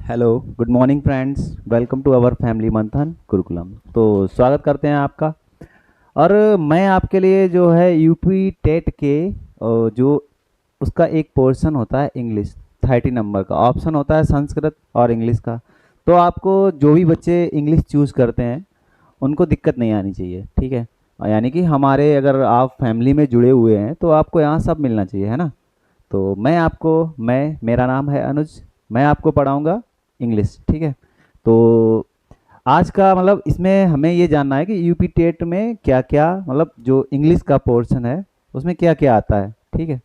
Hello, good morning friends. Welcome to our family Manthan Kurukulam. तो स्वागत करते हैं आपका। और मैं आपके लिए जो है यूपी टेट के जो उसका एक पोर्शन होता है इंग्लिश, 30 नंबर का ऑप्शन होता है संस्कृत और इंग्लिश का। तो आपको जो भी बच्चे इंग्लिश चूज़ करते हैं उनको दिक्कत नहीं आनी चाहिए, ठीक है। यानी कि हमारे अगर आप फैमिली में जुड़े हुए हैं तो आपको यहाँ सब मिलना चाहिए, है ना। तो मैं मेरा नाम है अनुज। मैं आपको पढ़ाऊंगा इंग्लिश, ठीक है। तो आज का मतलब इसमें हमें ये जानना है कि यूपी टेट में क्या क्या मतलब जो इंग्लिश का पोर्शन है उसमें क्या क्या आता है, ठीक है।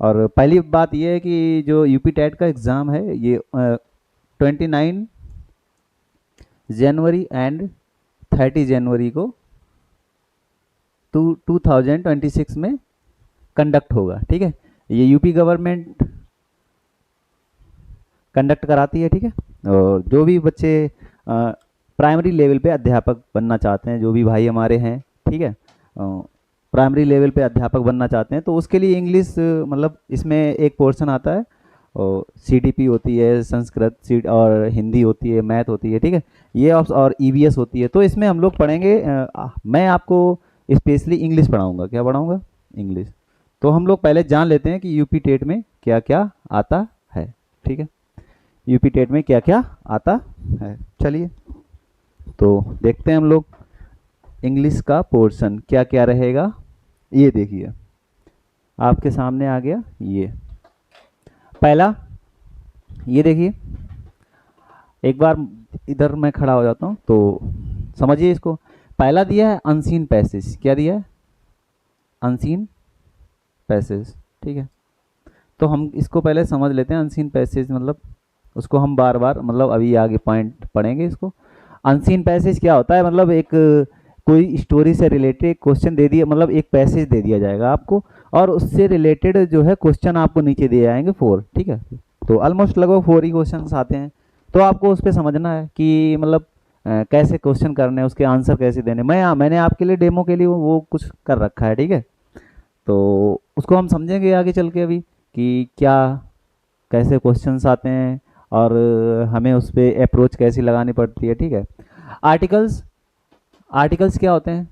और पहली बात ये है कि जो यूपी टेट का एग्ज़ाम है ये 29 जनवरी एंड 30 जनवरी को 2026 में कंडक्ट होगा, ठीक है। ये यूपी गवर्नमेंट कंडक्ट कराती है, ठीक है। और जो भी बच्चे प्राइमरी लेवल पे अध्यापक बनना चाहते हैं, जो भी भाई हमारे हैं, ठीक है, प्राइमरी लेवल पे अध्यापक बनना चाहते हैं तो उसके लिए इंग्लिश मतलब इसमें एक पोर्शन आता है। और सीडीपी होती है, संस्कृत सी और हिंदी होती है, मैथ होती है, ठीक है। ये और ईवीएस होती है। तो इसमें हम लोग पढ़ेंगे मैं आपको स्पेशली इंग्लिश पढ़ाऊंगा। क्या पढ़ाऊंगा? इंग्लिश। तो हम लोग पहले जान लेते हैं कि यूपी टेट में क्या क्या आता है, ठीक है। यूपी टेट में क्या क्या आता है, चलिए तो देखते हैं हम लोग इंग्लिश का पोर्शन क्या क्या रहेगा। ये देखिए आपके सामने आ गया ये पहला। ये देखिए, एक बार इधर मैं खड़ा हो जाता हूँ तो समझिए इसको। पहला दिया है अनसीन पैसेज। क्या दिया है? अनसीन पैसेज, ठीक है। तो हम इसको पहले समझ लेते हैं। अनसीन पैसेज मतलब उसको हम बार बार मतलब अभी आगे पॉइंट पढ़ेंगे इसको। अनसीन पैसेज क्या होता है? मतलब एक कोई स्टोरी से रिलेटेड क्वेश्चन दे दिया, मतलब एक पैसेज दे दिया जाएगा आपको और उससे रिलेटेड जो है क्वेश्चन आपको नीचे दिए जाएंगे 4, ठीक है। तो ऑलमोस्ट लगभग 4 ही क्वेश्चन आते हैं। तो आपको उस पर समझना है कि मतलब कैसे क्वेश्चन करने हैं, उसके आंसर कैसे देने। मैंने आपके लिए डेमो के लिए वो कुछ कर रखा है, ठीक है। तो उसको हम समझेंगे आगे चल के अभी कि क्या कैसे क्वेश्चंस आते हैं और हमें उस पर अप्रोच कैसी लगानी पड़ती है, ठीक है। आर्टिकल्स। आर्टिकल्स क्या होते हैं?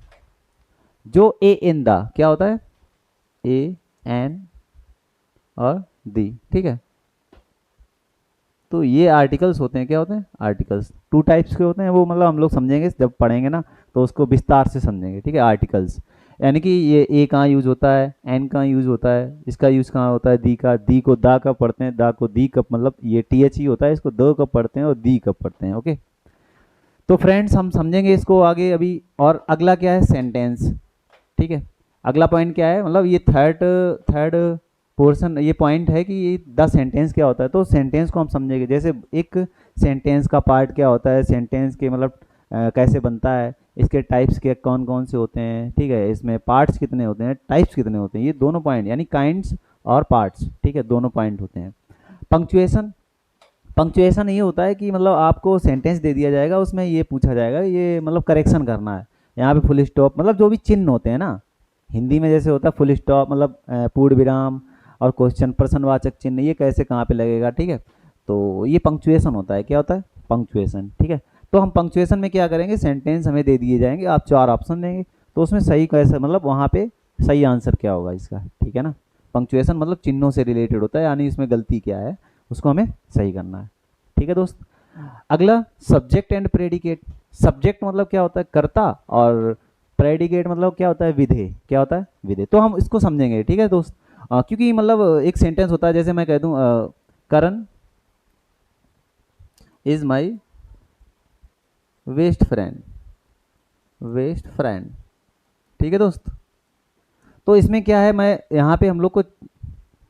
जो ए इन द क्या होता है? ए एन और दी, ठीक है। तो ये आर्टिकल्स होते हैं। क्या होते हैं? आर्टिकल्स 2 टाइप्स के होते हैं। वो मतलब हम लोग समझेंगे जब पढ़ेंगे ना, तो उसको विस्तार से समझेंगे, ठीक है। आर्टिकल्स यानी कि ये ए कहाँ यूज होता है, एन कहाँ यूज होता है, इसका यूज कहाँ होता है, दी का। दी को दा कब पढ़ते हैं, दा को दी कब, मतलब ये टी एच ही होता है, इसको द कब पढ़ते हैं और दी कब पढ़ते हैं, ओके। तो फ्रेंड्स हम समझेंगे इसको आगे अभी। और अगला क्या है? सेंटेंस, ठीक है। अगला पॉइंट क्या है? मतलब ये थर्ड थर्ड पोर्शन, ये पॉइंट है कि ये द सेंटेंस क्या होता है। तो सेंटेंस को हम समझेंगे। जैसे एक सेंटेंस का पार्ट क्या होता है, सेंटेंस के मतलब कैसे बनता है, इसके टाइप्स के कौन कौन से होते हैं, ठीक है। इसमें पार्ट्स कितने होते हैं, टाइप्स कितने होते हैं, ये दोनों पॉइंट यानी काइंड्स और पार्ट्स, ठीक है, दोनों पॉइंट होते हैं। पंक्चुएशन। पंक्चुएशन ये होता है कि मतलब आपको सेंटेंस दे दिया जाएगा, उसमें ये पूछा जाएगा, ये मतलब करेक्शन करना है। यहाँ पे फुल स्टॉप मतलब जो भी चिन्ह होते हैं ना, हिंदी में जैसे होता है फुल स्टॉप मतलब पूर्ण विराम और क्वेश्चन प्रश्नवाचक चिन्ह, ये कैसे कहाँ पे लगेगा, ठीक है। तो ये पंक्चुएशन होता है। क्या होता है? पंक्चुएशन, ठीक है। तो हम पंक्चुएशन में क्या करेंगे? सेंटेंस हमें दे दिए जाएंगे, आप 4 ऑप्शन देंगे, तो उसमें सही कैसे मतलब वहाँ पे सही आंसर क्या होगा इसका, ठीक है ना। पंक्चुएशन मतलब चिन्हों से रिलेटेड होता है, यानी इसमें गलती क्या है उसको हमें सही करना है, ठीक है दोस्त। अगला सब्जेक्ट एंड प्रेडिकेट। सब्जेक्ट मतलब क्या होता है? कर्ता। और प्रेडिकेट मतलब क्या होता है? विधेय। क्या होता है? विधेय। तो हम इसको समझेंगे, ठीक है दोस्त। क्योंकि मतलब एक सेंटेंस होता है, जैसे मैं कह दूं Karan is my best friend. Best friend, ठीक है दोस्त। तो इसमें क्या है, मैं यहाँ पे हम लोग को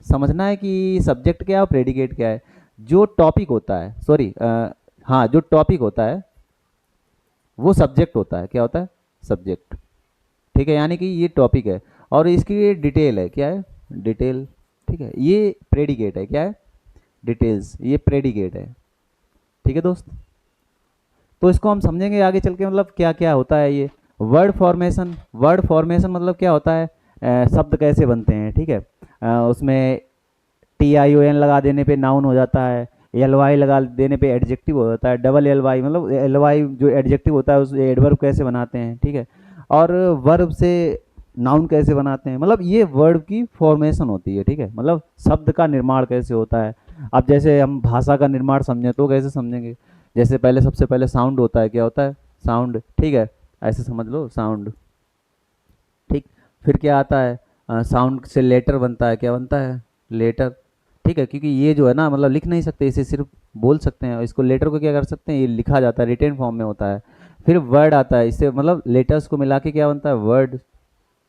समझना है कि सब्जेक्ट क्या है और प्रेडिकेट क्या है। जो टॉपिक होता है, सॉरी, हाँ, जो टॉपिक होता है वो सब्जेक्ट होता है। क्या होता है? सब्जेक्ट, ठीक है। यानी कि ये टॉपिक है और इसकी डिटेल है। क्या है? डिटेल, ठीक है। ये प्रेडिकेट है। क्या है? डिटेल्स, ये प्रेडिकेट है, ठीक है दोस्त। तो इसको हम समझेंगे आगे चल के मतलब क्या क्या होता है ये। Word formation. वर्ड फॉर्मेशन मतलब क्या होता है? शब्द कैसे बनते हैं, ठीक है। उसमें TION लगा देने पे नाउन हो जाता है, LY लगा देने पे एडजेक्टिव हो जाता है, डबल LY मतलब LY जो एडजेक्टिव होता है उस एडवर्ब कैसे बनाते हैं, ठीक है। और वर्ब से नाउन कैसे बनाते हैं, मतलब ये वर्ड की फॉर्मेशन होती है, ठीक है। मतलब शब्द का निर्माण कैसे होता है। अब जैसे हम भाषा का निर्माण समझें तो कैसे समझेंगे, जैसे पहले सबसे पहले साउंड होता है, क्या होता है, साउंड, ठीक है, ऐसे समझ लो साउंड, ठीक। फिर क्या आता है, साउंड से लेटर बनता है, क्या बनता है, लेटर, ठीक है। क्योंकि ये जो है ना मतलब लिख नहीं सकते, इसे सिर्फ बोल सकते हैं, और इसको लेटर को क्या कर सकते हैं, ये लिखा जाता है, रिटेन फॉर्म में होता है। फिर वर्ड आता है, इससे मतलब लेटर्स को मिला के क्या बनता है, वर्ड,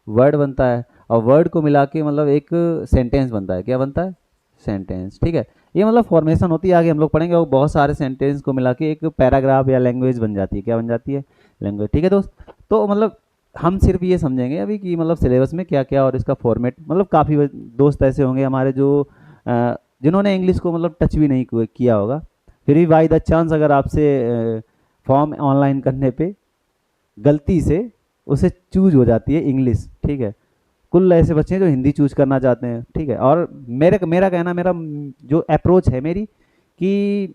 वर्ड बनता है। और वर्ड को मिला के मतलब एक सेंटेंस बनता है, क्या बनता है, सेंटेंस, ठीक है। ये मतलब फॉर्मेशन होती है, आगे हम लोग पढ़ेंगे, और बहुत सारे सेंटेंस को मिला के एक पैराग्राफ या लैंग्वेज बन जाती है, क्या बन जाती है, लैंग्वेज, ठीक है दोस्त। तो मतलब हम सिर्फ ये समझेंगे अभी कि मतलब सिलेबस में क्या क्या और इसका फॉर्मेट, मतलब काफ़ी दोस्त ऐसे होंगे हमारे जो जिन्होंने इंग्लिश को मतलब टच भी नहीं किया होगा, फिर भी बाई द चांस अगर आपसे फॉर्म ऑनलाइन करने पे गलती से उसे चूज हो जाती है इंग्लिश, ठीक है। कुल ऐसे बच्चे हैं जो हिंदी चूज करना चाहते हैं, ठीक है। और मेरे मेरा कहना, मेरा जो अप्रोच है मेरी, कि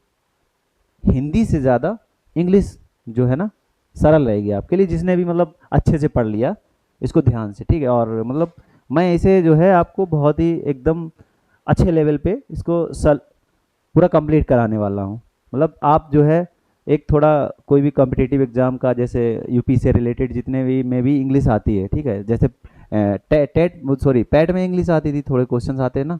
हिंदी से ज़्यादा इंग्लिश जो है ना सरल रहेगी आपके लिए, जिसने भी मतलब अच्छे से पढ़ लिया इसको ध्यान से, ठीक है। और मतलब मैं इसे जो है आपको बहुत ही एकदम अच्छे लेवल पे इसको पूरा कंप्लीट कराने वाला हूँ। मतलब आप जो है एक थोड़ा कोई भी कॉम्पिटिटिव एग्जाम का, जैसे यूपी से रिलेटेड जितने भी में भी इंग्लिश आती है, ठीक है, जैसे टेट सॉरी पैट में इंग्लिश आती थी, थोड़े क्वेश्चंस आते हैं ना,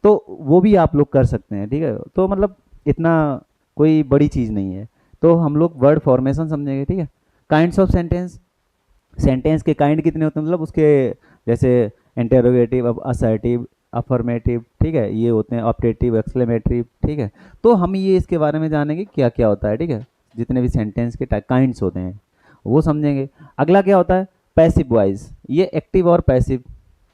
तो वो भी आप लोग कर सकते हैं, ठीक है। तो मतलब इतना कोई बड़ी चीज़ नहीं है। तो हम लोग वर्ड फॉर्मेशन समझेंगे, ठीक है। काइंड्स ऑफ सेंटेंस, सेंटेंस के काइंड कितने होते हैं, मतलब उसके जैसे इंटेरोगेटिव, असर्टिव, अफर्मेटिव, ठीक है, ये होते हैं ऑप्टेटिव, एक्सक्लेमेटरी, ठीक है। तो हम ये इसके बारे में जानेंगे क्या क्या होता है, ठीक है, जितने भी सेंटेंस के काइंड्स होते हैं वो समझेंगे। अगला क्या होता है, पैसिव वॉइस, ये एक्टिव और पैसिव,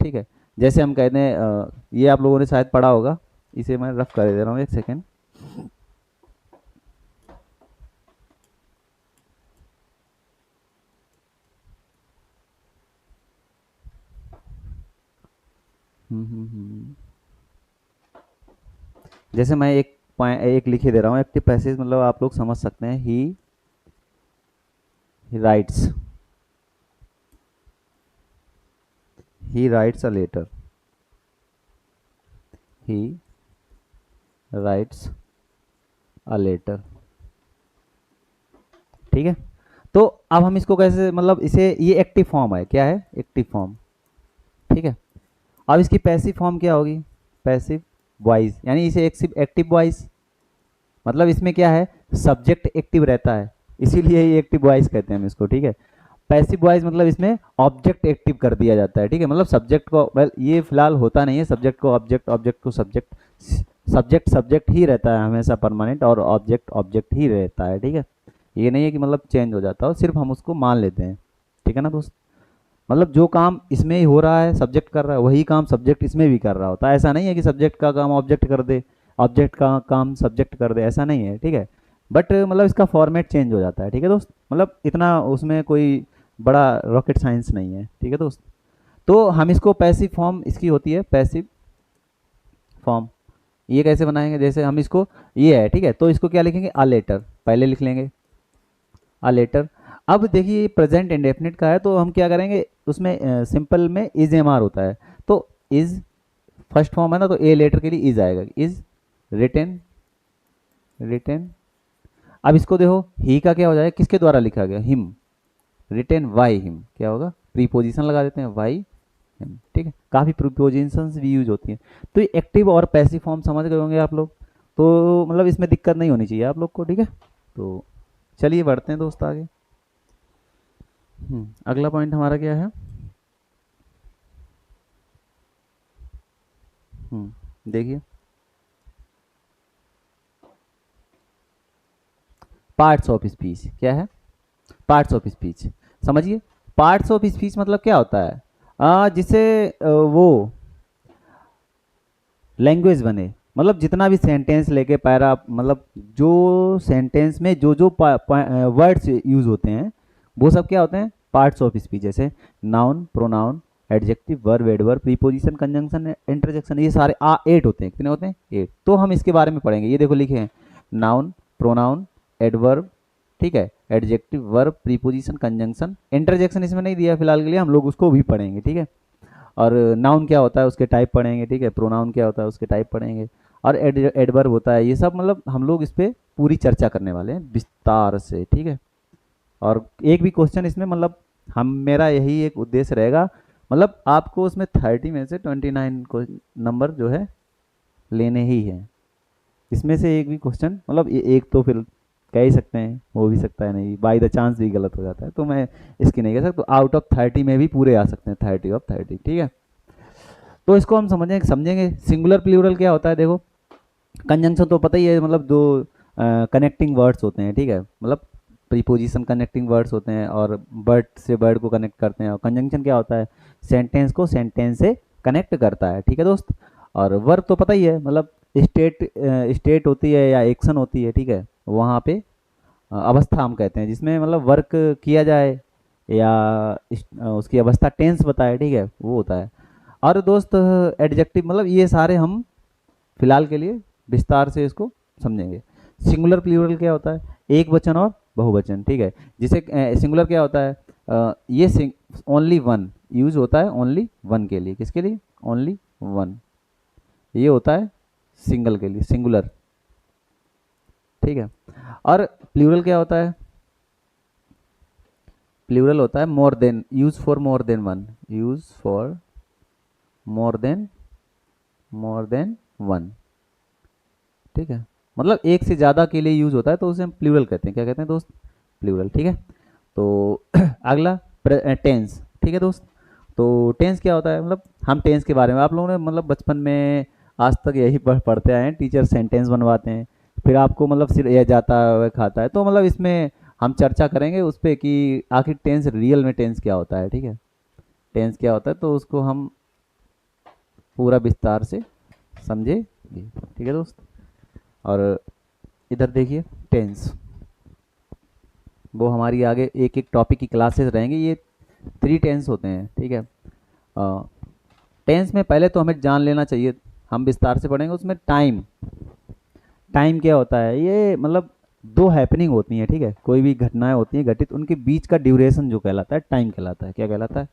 ठीक है। जैसे हम कहते हैं ये आप लोगों ने शायद पढ़ा होगा, इसे मैं रफ कर दे रहा हूँ, एक सेकेंड। जैसे मैं एक एक लिखे दे रहा हूँ, एक्टिव पैसिव मतलब आप लोग समझ सकते हैं, writes he writes a letter, he writes a letter, ठीक है। तो अब हम इसको कैसे, मतलब इसे, ये एक्टिव फॉर्म है, क्या है, एक्टिव फॉर्म, ठीक है। अब इसकी पैसिव फॉर्म क्या होगी, पैसिव वॉइस, यानी इसे एक्टिव वॉइस, मतलब इसमें क्या है, सब्जेक्ट एक्टिव रहता है, इसीलिए ये एक्टिव वॉइस कहते हैं हम इसको, ठीक है। पैसिव वॉइस मतलब इसमें ऑब्जेक्ट एक्टिव कर दिया जाता है, ठीक है। मतलब सब्जेक्ट को, वेल ये फिलहाल होता नहीं है, सब्जेक्ट को ऑब्जेक्ट, ऑब्जेक्ट को सब्जेक्ट, सब्जेक्ट सब्जेक्ट ही रहता है हमेशा परमानेंट, और ऑब्जेक्ट ऑब्जेक्ट ही रहता है, ठीक है। ये नहीं है कि मतलब चेंज हो जाता हो, सिर्फ हम उसको मान लेते हैं, ठीक है ना दोस्त। मतलब जो काम इसमें ही हो रहा है, सब्जेक्ट कर रहा है, वही काम सब्जेक्ट इसमें भी कर रहा होता है। ऐसा नहीं है कि सब्जेक्ट का काम ऑब्जेक्ट कर दे, ऑब्जेक्ट का काम सब्जेक्ट कर दे, ऐसा नहीं है, ठीक है। बट मतलब इसका फॉर्मेट चेंज हो जाता है, ठीक है दोस्त। मतलब इतना उसमें कोई बड़ा रॉकेट साइंस नहीं है, ठीक है दोस्त। तो हम इसको पैसिव फॉर्म इसकी होती है, पैसिव फॉर्म, ये कैसे बनाएंगे, जैसे हम इसको, ये है, ठीक है, तो इसको क्या लिखेंगे, अ लेटर, पहले लिख लेंगे अ लेटर। अब देखिए प्रेजेंट इंडेफिनिट का है, तो हम क्या करेंगे उसमें, सिंपल में इज एम आर होता है, तो इज फर्स्ट फॉर्म है ना, तो ए लेटर के लिए इज आएगा, इज रिटेन, रिटेन। अब इसको देखो, ही का क्या हो जाएगा, किसके द्वारा लिखा गया, हिम, रिटेन वाई हिम, क्या होगा, प्रीपोजिशन लगा देते हैं, वाई हिम, ठीक है। काफ़ी प्रीपोजिशंस भी यूज होती हैं। तो ये एक्टिव और पैसिव फॉर्म समझ गए होंगे आप लोग, तो मतलब इसमें दिक्कत नहीं होनी चाहिए आप लोग को, ठीक है। तो चलिए बढ़ते हैं दोस्त आगे। अगला पॉइंट हमारा क्या है, देखिए, पार्ट्स ऑफ स्पीच, क्या है, पार्ट्स ऑफ स्पीच, समझिए। पार्ट्स ऑफ स्पीच मतलब क्या होता है, जिसे वो लैंग्वेज बने, मतलब जितना भी सेंटेंस लेके पैरा, मतलब जो सेंटेंस में जो जो वर्ड्स यूज होते हैं वो सब क्या होते हैं, पार्ट्स ऑफ स्पीच। जैसे noun, pronoun, adjective, verb, adverb, preposition, conjunction, interjection, ये सारे 8 होते हैं। कितने होते हैं? 8। तो हम इसके बारे में पढ़ेंगे। ये देखो लिखे हैं, नाउन, प्रोनाउन, एडवर्ब, ठीक है, adjective, verb, preposition, conjunction, interjection इसमें नहीं दिया फिलहाल के लिए, हम लोग उसको भी पढ़ेंगे, ठीक है। और नाउन क्या होता है उसके टाइप पढ़ेंगे, ठीक है, प्रोनाउन क्या होता है उसके टाइप पढ़ेंगे, और एडवर्ब होता है। ये सब मतलब हम लोग इस पर पूरी चर्चा करने वाले हैं विस्तार से, ठीक है। और एक भी क्वेश्चन इसमें मतलब हम मेरा यही एक उद्देश्य रहेगा, मतलब आपको उसमें 30 में से 29 को नंबर जो है लेने ही हैं। इसमें से एक भी क्वेश्चन मतलब एक तो फिर कह ही सकते हैं, हो भी सकता है नहीं, बाई द चांस भी गलत हो जाता है, तो मैं इसकी नहीं कह सकता। तो आउट ऑफ 30 में भी पूरे आ सकते हैं, 30 ऑफ 30, ठीक है। तो इसको हम समझेंगे सिंगुलर प्लूरल क्या होता है। देखो कंजंक्शन तो पता ही है, मतलब दो कनेक्टिंग वर्ड्स होते हैं, ठीक है, मतलब प्रीपोजिशन कनेक्टिंग वर्ड्स होते हैं और वर्ड से वर्ड को कनेक्ट करते हैं। और कंजंक्शन क्या होता है? सेंटेंस को सेंटेंस से कनेक्ट करता है, ठीक है दोस्त। और वर्ब तो पता ही है, मतलब स्टेट होती है या एक्शन होती है, ठीक है, वहाँ पे अवस्था हम कहते हैं, जिसमें मतलब वर्क किया जाए या उसकी अवस्था टेंस बताए, ठीक है, वो होता है। और दोस्त एडजेक्टिव मतलब ये सारे हम फिलहाल के लिए विस्तार से इसको समझेंगे। सिंगुलर प्लूरल क्या होता है? एक वचन और बहुवचन, ठीक है। जिसे सिंगुलर क्या होता है? ये ओनली वन यूज होता है, ओनली वन के लिए। किसके लिए? Only one. ये होता है सिंगल के लिए, सिंगुलर, ठीक है। और प्लूरल क्या होता है? प्लूरल होता है more than, use for more than one, use for more than one, ठीक है, मतलब एक से ज़्यादा के लिए यूज होता है, तो उसे हम प्लूरल कहते हैं। क्या कहते हैं दोस्त? प्लूरल, ठीक है। तो अगला टेंस, ठीक है दोस्त। तो टेंस क्या होता है? मतलब हम टेंस के बारे में, आप लोगों ने मतलब बचपन में आज तक यही पढ़ते आए हैं, टीचर सेंटेंस बनवाते हैं, फिर आपको मतलब सिर यह जाता है खाता है, तो मतलब इसमें हम चर्चा करेंगे उस पर कि आखिर टेंस, रियल में टेंस क्या होता है, ठीक है, टेंस क्या होता है, तो उसको हम पूरा विस्तार से समझेंगे, ठीक है दोस्त। और इधर देखिए टेंस, वो हमारी आगे एक एक टॉपिक की क्लासेस रहेंगी। ये 3 टेंस होते हैं, ठीक है। टेंस में पहले तो हमें जान लेना चाहिए, हम विस्तार से पढ़ेंगे उसमें टाइम। टाइम क्या होता है? ये मतलब दो हैपनिंग होती हैं, ठीक है, कोई भी घटनाएं होती हैं घटित, उनके बीच का ड्यूरेशन जो कहलाता है टाइम कहलाता है। क्या कहलाता है?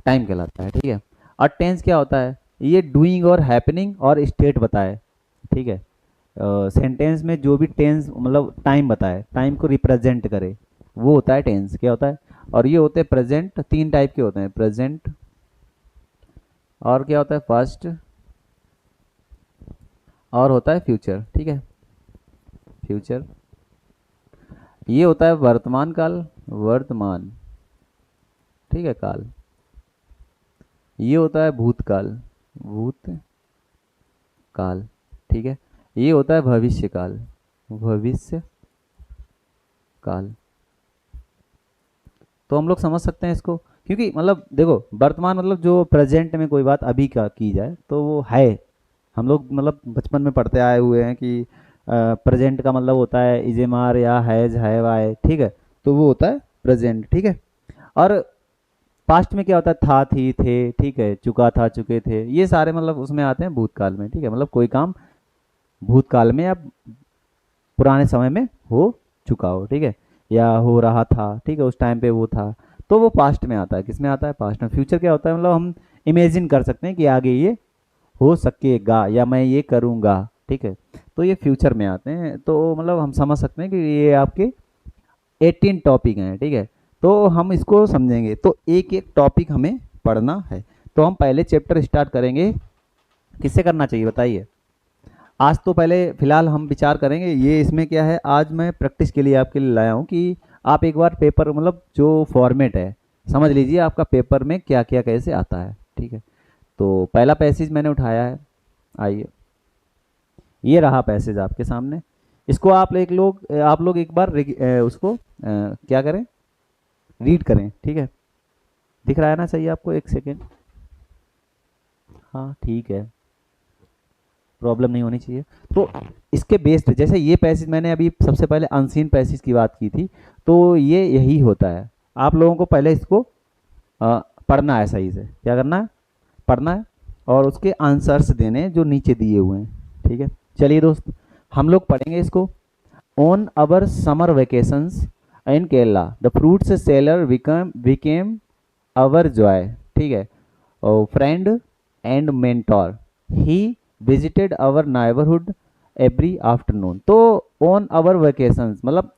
टाइम कहलाता है, ठीक है। और टेंस क्या होता है? ये डूइंग और हैपनिंग और स्टेट बताए, ठीक है। सेंटेंस में जो भी टेंस मतलब टाइम बताए, टाइम को रिप्रेजेंट करे, वो होता है टेंस। क्या होता है? और ये होते हैं प्रेजेंट, 3 टाइप के होते हैं, प्रेजेंट, और क्या होता है पास्ट, और होता है फ्यूचर, ठीक है, फ्यूचर। ये होता है वर्तमान काल, वर्तमान, ठीक है, काल। ये होता है भूतकाल, भूत काल, ठीक है। ये होता है भविष्य काल, भविष्य काल। तो हम लोग समझ सकते हैं इसको, क्योंकि मतलब देखो वर्तमान मतलब जो प्रेजेंट में कोई बात अभी का की जाए तो वो है। हम लोग मतलब बचपन में पढ़ते आए हुए हैं कि प्रेजेंट का मतलब होता है इजेमार या हैज हैव आए, ठीक है, तो वो होता है प्रेजेंट, ठीक है। और पास्ट में क्या होता है? था, थी, थे, ठीक है, चुका, था, चुके थे, ये सारे मतलब उसमें आते हैं भूतकाल में, ठीक है, मतलब कोई काम भूतकाल में या पुराने समय में हो चुका हो, ठीक है, या हो रहा था, ठीक है, उस टाइम पे वो था, तो वो पास्ट में आता है। किस में आता है? पास्ट में। फ्यूचर क्या होता है? मतलब हम इमेजिन कर सकते हैं कि आगे ये हो सकेगा या मैं ये करूँगा, ठीक है, तो ये फ्यूचर में आते हैं। तो मतलब हम समझ सकते हैं कि ये आपके 18 टॉपिक हैं, ठीक है, तो हम इसको समझेंगे, तो एक एक टॉपिक हमें पढ़ना है। तो हम पहले चैप्टर स्टार्ट करेंगे, किससे करना चाहिए बताइए? आज तो पहले फिलहाल हम विचार करेंगे, ये इसमें क्या है, आज मैं प्रैक्टिस के लिए आपके लिए लाया हूँ कि आप एक बार पेपर मतलब जो फॉर्मेट है समझ लीजिए आपका पेपर में क्या क्या कैसे आता है, ठीक है। तो पहला पैसेज मैंने उठाया है, आइए, ये रहा पैसेज आपके सामने। इसको आप लोग एक बार उसको क्या करें, रीड करें, ठीक है। दिख रहा है ना? चाहिए आपको? एक सेकेंड, हाँ ठीक है, प्रॉब्लम नहीं होनी चाहिए। तो इसके बेस पे जैसे ये पैसेज मैंने अभी सबसे पहले अनसीन पैसेज की बात की थी, तो ये यही होता है। आप लोगों को पहले इसको पढ़ना है सही से, क्या करना है, पढ़ना है और उसके आंसर्स देने हैं जो नीचे दिए हुए हैं, ठीक है। चलिए दोस्त, हम लोग पढ़ेंगे इसको। On our summer vacations in Kerala the fruits seller became our Joy, ठीक है, friend and mentor, he visited our neighbourhood every afternoon. तो ऑन अवर वेकेशंस मतलब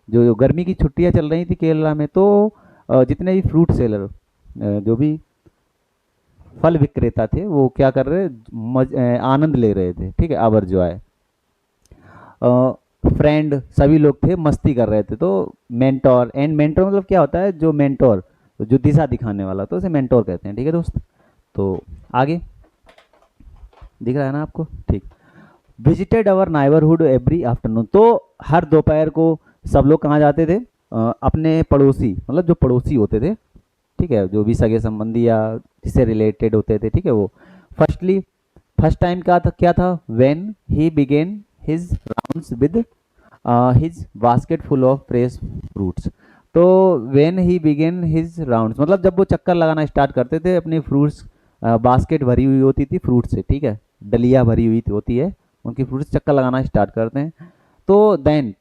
जो गर्मी की छुट्टियां चल रही थी केरला में, तो जितने भी फ्रूट सेलर, जो भी फल विक्रेता थे, वो क्या कर रहे, आनंद ले रहे थे, ठीक है, अवर जॉय। फ्रेंड सभी लोग थे, मस्ती कर रहे थे। तो मेंटोर, एंड मेंटोर मतलब क्या होता है, जो मेंटोर, जो दिशा दिखाने वाला, तो उसे मेंटोर कहते हैं, ठीक है दोस्त। तो आगे दिख रहा है ना आपको, ठीक। विजिटेड अवर नाइबरहुड एवरी आफ्टरनून, तो हर दोपहर को सब लोग कहाँ जाते थे, अपने पड़ोसी, मतलब जो पड़ोसी होते थे, ठीक है, जो भी सगे संबंधी या जिससे रिलेटेड होते थे, ठीक है, वो फर्स्टली फर्स्ट टाइम क्या था, when he began his rounds with his basket full of fresh fruits. तो when he began his rounds मतलब जब वो चक्कर लगाना स्टार्ट करते थे, अपनी फ्रूट्स बास्केट भरी हुई होती थी फ्रूट से, ठीक है, डलिया भरी हुई होती है उनकी, फ्रूट्स चक्कर लगाना स्टार्ट करते हैं। तो देन,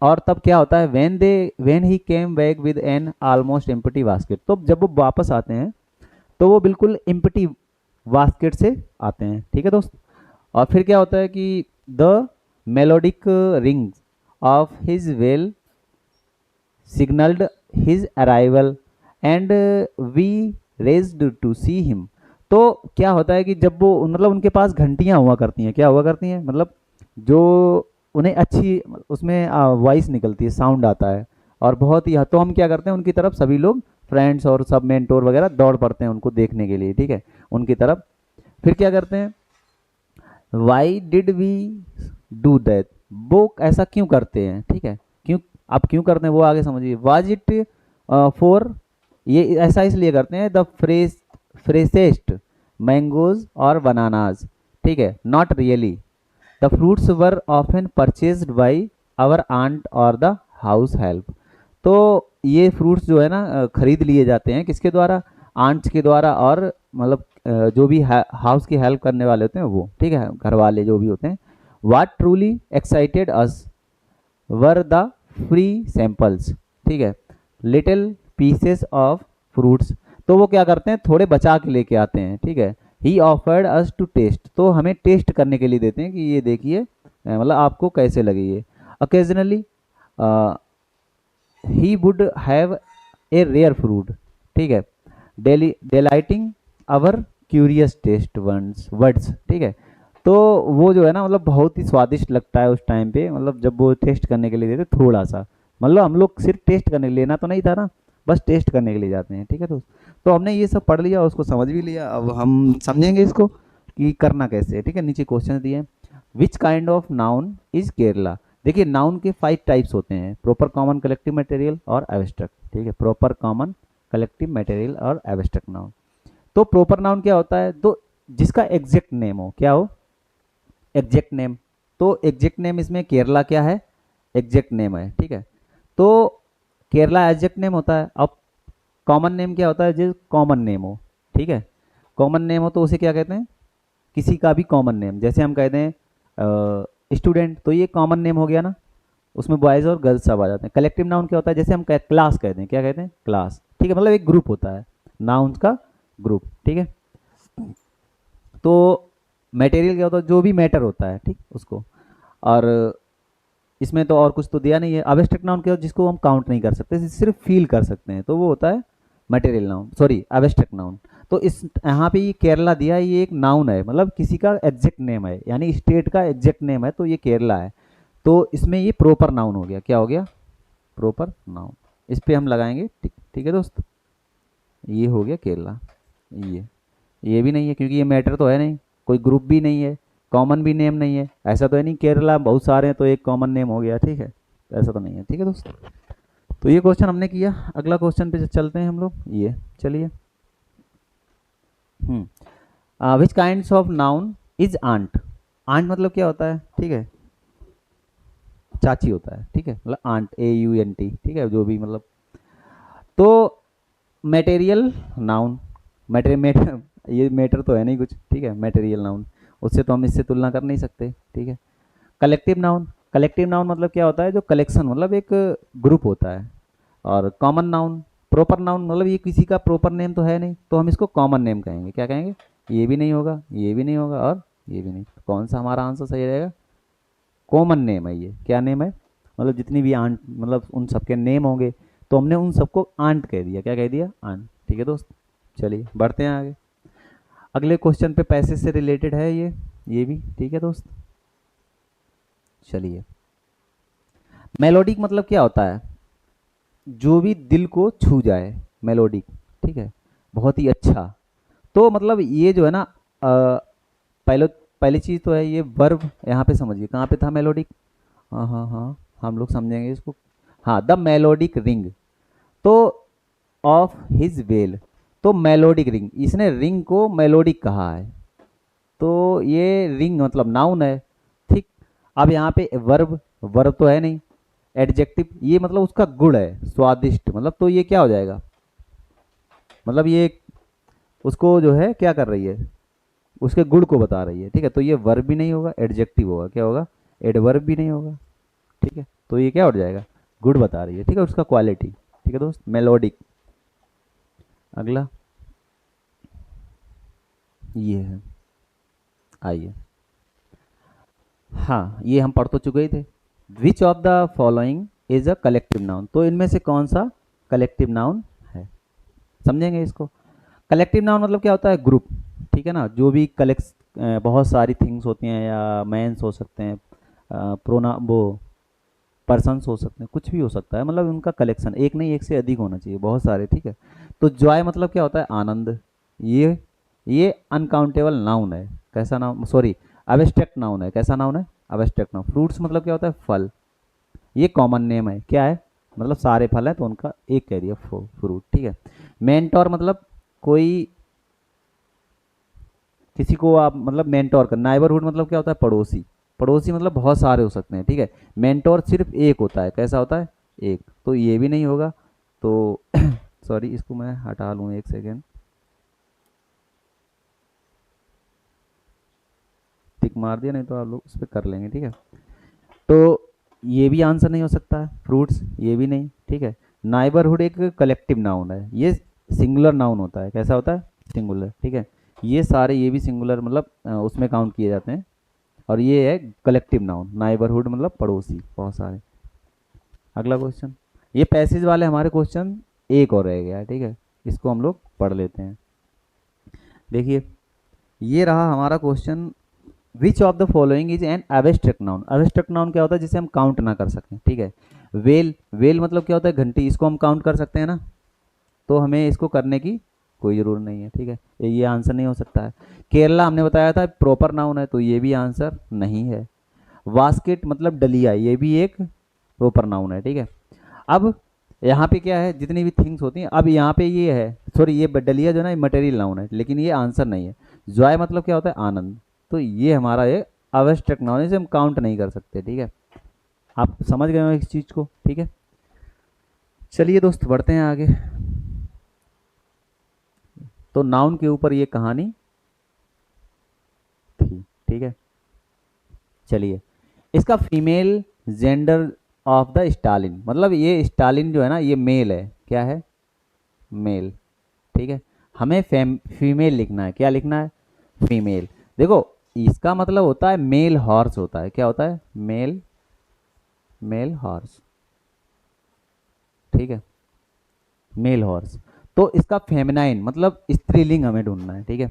और तब क्या होता है, when he came back with an almost empty basket, तो जब वो वापस आते हैं तो वो बिल्कुल एम्प्टी बास्केट से आते हैं, ठीक है दोस्त। और फिर क्या होता है कि the melodic rings of his well signaled his arrival and we raised to see him। तो क्या होता है कि जब वो मतलब उनके पास घंटियां हुआ करती हैं, क्या हुआ करती हैं, मतलब जो उन्हें अच्छी उसमें वॉइस निकलती है, साउंड आता है, और बहुत ही, तो हम क्या करते हैं उनकी तरफ सभी लोग, फ्रेंड्स और सब मेंटोर वगैरह दौड़ पड़ते हैं उनको देखने के लिए, ठीक है, उनकी तरफ। फिर क्या करते हैं, why did we do that, वो ऐसा क्यों करते हैं, ठीक है, क्यों, आप क्यों करते हैं वो आगे समझिए। वाज इट फॉर, ये ऐसा इसलिए करते हैं, द फ्रेशेस्ट मैंगोज और बनानाज, ठीक है, not really, the fruits were often purchased by our aunt और द हाउस हेल्प। तो ये फ्रूट्स जो है ना, खरीद लिए जाते हैं किसके द्वारा, आंट्स के द्वारा, और मतलब जो भी हाउस की हेल्प करने वाले होते हैं वो, ठीक है, घर वाले जो भी होते हैं। What truly excited us were the free samples, ठीक है, लिटिल पीसेस ऑफ फ्रूट्स। तो वो क्या करते हैं, थोड़े बचा के लेके आते हैं, ठीक है। He offered us to taste, तो हमें टेस्ट करने के लिए देते हैं कि ये देखिए, मतलब आपको कैसे लगे ये। Occasionally he would have a rare fruit, ठीक है, daily delighting our curious taste words, ठीक है। तो वो जो है ना, मतलब बहुत ही स्वादिष्ट लगता है उस टाइम पे, मतलब जब वो टेस्ट करने के लिए देते थोड़ा सा, मतलब हम लोग सिर्फ टेस्ट करने के लिए, लेना तो नहीं था ना, बस टेस्ट करने के लिए जाते हैं, ठीक है दोस्त। तो हमने ये सब पढ़ लिया, उसको समझ भी लिया, अब हम समझेंगे इसको कि करना कैसे है, ठीक है। नीचे क्वेश्चन दिए हैं, which kind of noun is Kerala. देखिए नाउन के 5 टाइप्स होते हैं, प्रॉपर कॉमन कलेक्टिव मटेरियल और एब्स्ट्रैक्ट, ठीक है, प्रॉपर कॉमन कलेक्टिव मटेरियल और एब्स्ट्रैक्ट नाउन। तो प्रॉपर नाउन क्या होता है, तो जिसका एग्जैक्ट नेम हो, क्या हो, एग्जैक्ट नेम। तो एग्जैक्ट नेम इसमें केरला क्या है, एग्जैक्ट नेम है, ठीक है। तो केरला एग्जैक्ट नेम होता है। अब कॉमन नेम क्या होता है, जो कॉमन नेम हो, ठीक है, कॉमन नेम हो तो उसे क्या कहते हैं, किसी का भी कॉमन नेम, जैसे हम कहते हैं स्टूडेंट, तो ये कॉमन नेम हो गया ना, उसमें बॉयज़ और गर्ल्स सब आ जाते हैं। कलेक्टिव नाउन क्या होता है, जैसे हम क्लास कहते हैं, क्या कहते हैं, क्लास, ठीक है, मतलब एक ग्रुप होता है, नाउन्स का ग्रुप, ठीक है। तो मटेरियल क्या होता है, जो भी मैटर होता है, ठीक, उसको। और इसमें तो और कुछ तो दिया नहीं है। एब्स्ट्रैक्ट नाउन क्या होता है, जिसको हम काउंट नहीं कर सकते, सिर्फ फील कर सकते हैं, तो वो होता है material noun, sorry abstract noun. तो इस यहाँ पे ये केरला दिया है, ये एक नाउन है, मतलब किसी का एग्जैक्ट नेम है, यानी स्टेट का एग्जैक्ट नेम है, तो ये केरला है। तो इसमें ये प्रॉपर नाउन हो गया, क्या हो गया, प्रॉपर नाउन। इस पे हम लगाएंगे टिक, ठीक है दोस्त। ये हो गया केरला। ये भी नहीं है क्योंकि ये मैटर तो है नहीं, कोई ग्रुप भी नहीं है, कॉमन भी नेम नहीं है, ऐसा तो है नहीं केरला बहुत सारे हैं तो एक कॉमन नेम हो गया, ठीक है, तो ऐसा तो नहीं है, ठीक है दोस्त। तो ये क्वेश्चन हमने किया। अगला क्वेश्चन पे चलते हैं हम लोग, ये चलिए। Which kinds of noun is aunt. Aunt मतलब क्या होता है, ठीक है, चाची होता है, ठीक है, मतलब आंट, AUNT, ठीक है, जो भी मतलब। तो मटेरियल नाउन, मैटर ये मैटर तो है नहीं कुछ, ठीक है, मटेरियल नाउन, उससे तो हम इससे तुलना कर नहीं सकते, ठीक है। कलेक्टिव नाउन, कलेक्टिव नाउन मतलब क्या होता है, जो कलेक्शन मतलब एक ग्रुप होता है। और कॉमन नाउन, प्रॉपर नाउन मतलब ये किसी का प्रॉपर नेम तो है नहीं, तो हम इसको कॉमन नेम कहेंगे। क्या कहेंगे? ये भी नहीं होगा, ये भी नहीं होगा, और ये भी नहीं। कौन सा हमारा आंसर सही रहेगा? कॉमन नेम है ये। क्या नेम है? मतलब जितनी भी आंट मतलब उन सबके नेम होंगे, तो हमने उन सबको आंट कह दिया। क्या कह दिया? आंट। ठीक है दोस्त, चलिए बढ़ते हैं आगे। अगले क्वेश्चन पे पैसे से रिलेटेड है ये भी, ठीक है दोस्त। चलिए, मेलोडिक मतलब क्या होता है? जो भी दिल को छू जाए, मेलोडिक, ठीक है, बहुत ही अच्छा। तो मतलब ये जो है ना, पहले पहली चीज़ तो है ये वर्ब, यहाँ पे समझिए कहाँ पे था मेलोडिक। हाँ हाँ हाँ, हम लोग समझेंगे इसको। हाँ, द मेलोडिक रिंग, तो ऑफ हिज वेल, तो मेलोडिक रिंग, इसने रिंग को मेलोडिक कहा है, तो ये रिंग मतलब नाउन है, ठीक। अब यहाँ पे वर्ब, वर्ब तो है नहीं, एडजेक्टिव, ये मतलब उसका गुण है, स्वादिष्ट मतलब, तो ये क्या हो जाएगा? मतलब ये उसको जो है क्या कर रही है, उसके गुण को बता रही है, ठीक है। तो ये वर्ब भी नहीं होगा, एडजेक्टिव होगा। क्या होगा? एडवर्ब भी नहीं होगा, ठीक है। तो ये क्या हो जाएगा? गुड बता रही है, ठीक है, उसका क्वालिटी, ठीक है दोस्त, मेलोडिक। अगला ये है, आइए। हाँ, ये हम पढ़ तो चुके ही थे। Which of the following is a collective noun, तो इनमें से कौन सा कलेक्टिव नाउन है? समझेंगे इसको। कलेक्टिव नाउन मतलब क्या होता है? ग्रुप, ठीक है ना, जो भी कलेक्ट, बहुत सारी थिंग्स होती हैं, या मैंस हो सकते हैं, प्रोना वो पर्सन्स हो सकते हैं, कुछ भी हो सकता है, मतलब उनका कलेक्शन, एक नहीं एक से अधिक होना चाहिए, बहुत सारे, ठीक है। तो जॉय मतलब क्या होता है? आनंद। ये अनकाउंटेबल नाउन है। कैसा नाउन? सॉरी, अब्स्ट्रैक्ट नाउन है। कैसा नाउन है? Abstract noun. फ्रूट्स मतलब क्या होता है? फल। ये कॉमन नेम है। क्या है? मतलब सारे फल हैं तो उनका एक कह दिया, फ्रूट, ठीक है। मेंटोर मतलब कोई, किसी को आप मतलब मेंटोर कर। नाइबरहुड मतलब क्या होता है? पड़ोसी। पड़ोसी मतलब बहुत सारे हो सकते हैं, ठीक है। मेंटोर सिर्फ एक होता है। कैसा होता है? एक। तो ये भी नहीं होगा, तो सॉरी, इसको मैं हटा लूँ, एक सेकेंड, टिक मार दिया, नहीं तो आप लोग उस पर कर लेंगे, ठीक है। तो ये भी आंसर नहीं हो सकता है, फ्रूट्स, ये भी नहीं, ठीक है। नाइबरहुड एक कलेक्टिव नाउन है, ये सिंगुलर नाउन होता है। कैसा होता है? सिंगुलर, ठीक है। ये सारे, ये भी सिंगुलर मतलब उसमें काउंट किए जाते हैं। और ये है कलेक्टिव नाउन, नाइबरहुड मतलब पड़ोसी, बहुत सारे। अगला क्वेश्चन, ये पैसेज वाले हमारे क्वेश्चन एक और रह गया है, ठीक है, इसको हम लोग पढ़ लेते हैं। देखिए, ये रहा हमारा question. Which of the following is an abstract noun. Abstract noun क्या होता है? जिसे हम काउंट ना कर सकें, ठीक है। वेल, वेल मतलब क्या होता है? घंटी, इसको हम काउंट कर सकते हैं ना, तो हमें इसको करने की कोई ज़रूरत नहीं है, ठीक है। ये आंसर नहीं हो सकता है। केरला हमने बताया था प्रॉपर नाउन है, तो ये भी आंसर नहीं है। वास्केट मतलब डलिया, ये भी एक प्रॉपर नाउन है, ठीक है। अब यहाँ पे क्या है? जितनी भी थिंग्स होती हैं, अब यहाँ पे ये है, सॉरी, ये डलिया जो है ना, मटेरियल नाउन है, लेकिन ये आंसर नहीं है। जॉय मतलब क्या होता है? आनंद। तो ये हमारा ये आवश्यक नाउन है, इसे हम काउंट नहीं कर सकते, ठीक है। आप समझ गए हो इस चीज़ को, ठीक है। चलिए दोस्त, बढ़ते हैं आगे। तो नाउन के ऊपर ये कहानी थी, ठीक है। चलिए, इसका female gender of the Stalin, मतलब ये स्टालिन जो है ना, ये मेल है। क्या है? मेल, ठीक है। हमें फीमेल लिखना है। क्या लिखना है? फीमेल। देखो, इसका मतलब होता है मेल हॉर्स होता है। क्या होता है? मेल, मेल हॉर्स, ठीक है, मेल हॉर्स। तो इसका फेमिनाइन मतलब स्त्रीलिंग हमें ढूंढना है, ठीक है।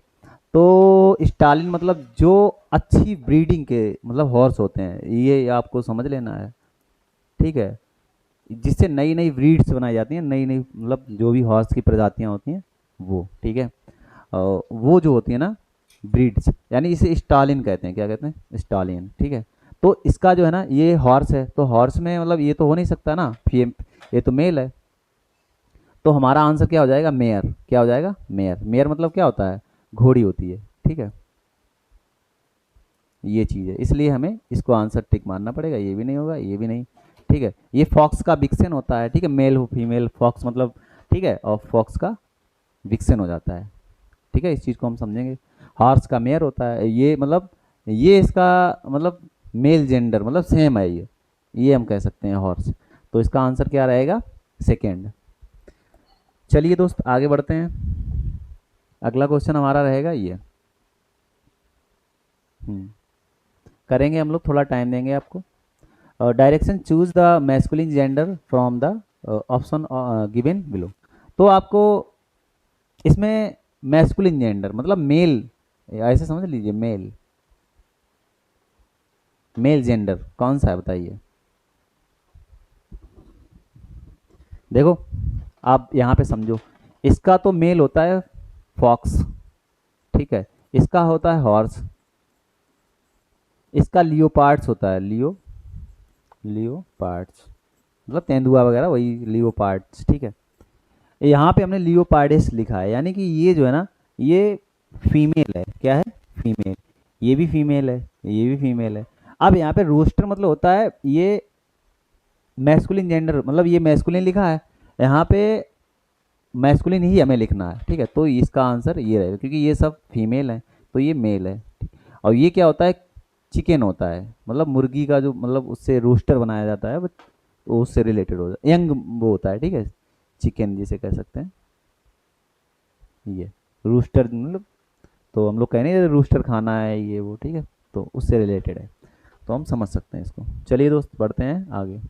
तो स्टालिन मतलब जो अच्छी ब्रीडिंग के मतलब हॉर्स होते हैं, ये आपको समझ लेना है, ठीक है। जिससे नई नई ब्रीड्स बनाई जाती हैं, नई नई मतलब जो भी हॉर्स की प्रजातियां होती हैं वो, ठीक है। वो जो होती है ना ब्रीड्स, यानी इसे स्टालिन कहते हैं। क्या कहते हैं? स्टालिन, ठीक है। तो इसका जो है ना, ये हॉर्स है, तो हॉर्स में मतलब ये तो हो नहीं सकता ना, फीम, ये तो मेल है। तो हमारा आंसर क्या हो जाएगा? मेयर। क्या हो जाएगा? मेयर। मेयर मतलब क्या होता है? घोड़ी होती है, ठीक है। ये चीज़ है, इसलिए हमें इसको आंसर टिक मारना पड़ेगा। ये भी नहीं होगा, ये भी नहीं, ठीक है। ये फॉक्स का विक्सन होता है, ठीक है, मेल हो फीमेल, फॉक्स मतलब ठीक है, और फॉक्स का विक्सन हो जाता है। ठीक है, इस चीज़ को हम समझेंगे। हॉर्स का मेयर होता है, ये मतलब ये इसका मतलब मेल जेंडर मतलब सेम है ये हम कह सकते हैं हॉर्स। तो इसका आंसर क्या रहेगा? सेकेंड। चलिए दोस्त आगे बढ़ते हैं। अगला क्वेश्चन हमारा रहेगा ये। हम्म, करेंगे हम लोग, थोड़ा टाइम देंगे आपको। Direction choose the masculine gender from the option given below. तो आपको इसमें मैस्कुलिन जेंडर मतलब मेल, ऐसे समझ लीजिए, मेल मेल जेंडर कौन सा है बताइए। देखो आप यहाँ पे समझो, इसका तो मेल होता है फॉक्स, ठीक है, इसका होता है हॉर्स, इसका लियोपार्ड्स होता है, लियोपार्ड्स मतलब तेंदुआ वगैरह, वही लियोपार्ड्स, ठीक है। यहाँ पे हमने लियोपार्डिस लिखा है, यानी कि ये जो है ना, ये फीमेल है। क्या है? फीमेल। ये भी फीमेल है, ये भी फीमेल है। अब यहाँ पे रोस्टर मतलब होता है ये मैस्कुलिन जेंडर, मतलब ये मैस्कुलिन लिखा है, यहाँ पे मैस्कुलिन ही हमें लिखना है, ठीक है। तो इसका आंसर ये रहेगा, क्योंकि ये सब फीमेल है तो ये मेल है। और ये क्या होता है? चिकन होता है, मतलब मुर्गी का जो मतलब उससे रोस्टर बनाया जाता है, बट वो उससे रिलेटेड हो जाता है, यंग वो होता है, ठीक है, चिकन जिसे कह सकते हैं। ये रूस्टर मतलब, तो हम लोग कह नहीं रूस्टर खाना है ये वो, ठीक है, तो उससे रिलेटेड है, तो हम समझ सकते हैं इसको। चलिए दोस्त बढ़ते हैं आगे,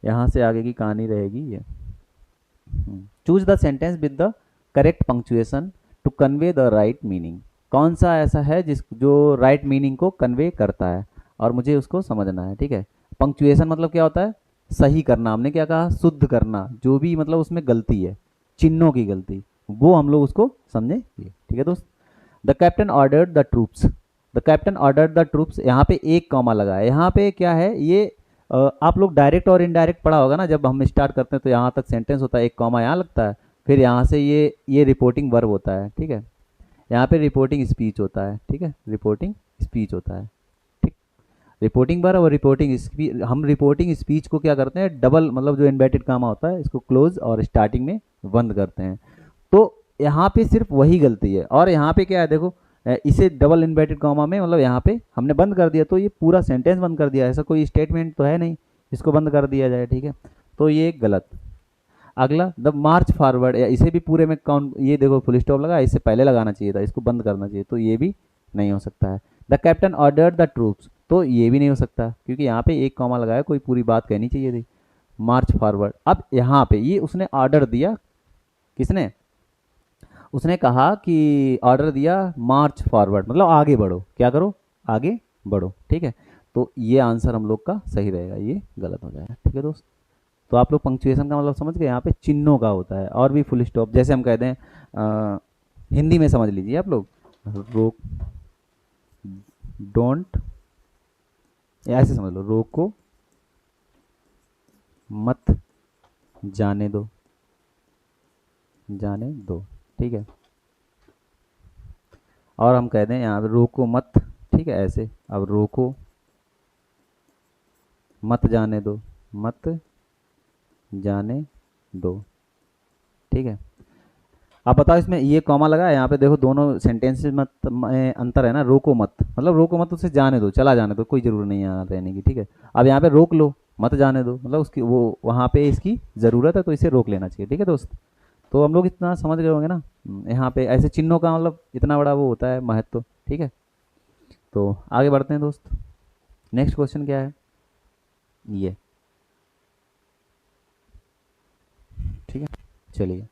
यहाँ से आगे की कहानी रहेगी ये। Choose the sentence with the correct punctuation to convey the right meaning. कौन सा ऐसा है जिस जो राइट मीनिंग को कन्वे करता है, और मुझे उसको समझना है, ठीक है। पंक्चुएशन मतलब क्या होता है? सही करना, हमने क्या कहा? शुद्ध करना, जो भी मतलब उसमें गलती है, चिन्हों की गलती, वो हम लोग उसको समझेंगे, ठीक है दोस्त। The captain ordered the troops, the captain ordered the troops, यहाँ पे एक कॉमा लगा है, यहाँ पे क्या है ये? आप लोग डायरेक्ट और इनडायरेक्ट पढ़ा होगा ना, जब हम स्टार्ट करते हैं तो यहाँ तक सेंटेंस होता है, एक कॉमा यहाँ लगता है, फिर यहाँ से ये रिपोर्टिंग वर्ब होता है, ठीक है। यहाँ पे रिपोर्टिंग स्पीच होता है, ठीक है, रिपोर्टिंग स्पीच होता है, ठीक। रिपोर्टिंग वर्ब और रिपोर्टिंग स्पीच, हम रिपोर्टिंग स्पीच को क्या करते हैं? डबल मतलब जो इन्वर्टेड कॉमा होता है इसको क्लोज और स्टार्टिंग में बंद करते हैं। तो यहाँ पे सिर्फ वही गलती है, और यहाँ पे क्या है देखो, इसे डबल इन्वर्टेड कॉमा में मतलब यहाँ पे हमने बंद कर दिया, तो ये पूरा सेंटेंस बंद कर दिया, ऐसा कोई स्टेटमेंट तो है नहीं इसको बंद कर दिया जाए, ठीक है। तो ये गलत। अगला, द मार्च फॉरवर्ड, या इसे भी पूरे में काउंट, ये देखो फुल स्टॉप लगा, इससे पहले लगाना चाहिए था, इसको बंद करना चाहिए, तो ये भी नहीं हो सकता है। The captain ordered the troops, तो ये भी नहीं हो सकता, क्योंकि यहाँ पे एक कॉमा लगाया, कोई पूरी बात कहनी चाहिए थी। मार्च फॉरवर्ड, अब यहाँ पे ये उसने ऑर्डर दिया, किसने? उसने कहा कि ऑर्डर दिया मार्च फॉरवर्ड मतलब आगे बढ़ो, क्या करो? आगे बढ़ो, ठीक है। तो ये आंसर हम लोग का सही रहेगा, ये गलत हो जाएगा, ठीक है दोस्त। तो आप लोग पंक्चुएशन का मतलब समझ गए, यहाँ पे चिन्हों का होता है, और भी फुल स्टॉप, जैसे हम कहते हैं हिंदी में समझ लीजिए आप लोग, रोक, डोंट, ऐसे समझ लो, रोको मत, जाने दो, जाने दो, ठीक है। और हम कहते हैं यहाँ पे रोको मत, ठीक है, ऐसे, अब रोको मत, जाने दो, मत जाने दो, ठीक है। आप बताओ, इसमें ये कॉमा लगा है यहाँ पे, देखो दोनों सेंटेंसेस मत में अंतर है ना। रोको मत मतलब रोको मत, उसे जाने दो, चला जाने दो, कोई ज़रूरत नहीं है यहाँ रहने की, ठीक है। अब यहाँ पे रोक लो मत जाने दो, मतलब उसकी वो वहाँ पे इसकी ज़रूरत है, तो इसे रोक लेना चाहिए, ठीक है दोस्त। तो हम लोग इतना समझ गए होंगे ना, यहाँ पे ऐसे चिन्हों का मतलब इतना बड़ा वो होता है महत्व, ठीक है। तो आगे बढ़ते हैं दोस्त, नेक्स्ट क्वेश्चन क्या है ये, ठीक है। चलिए,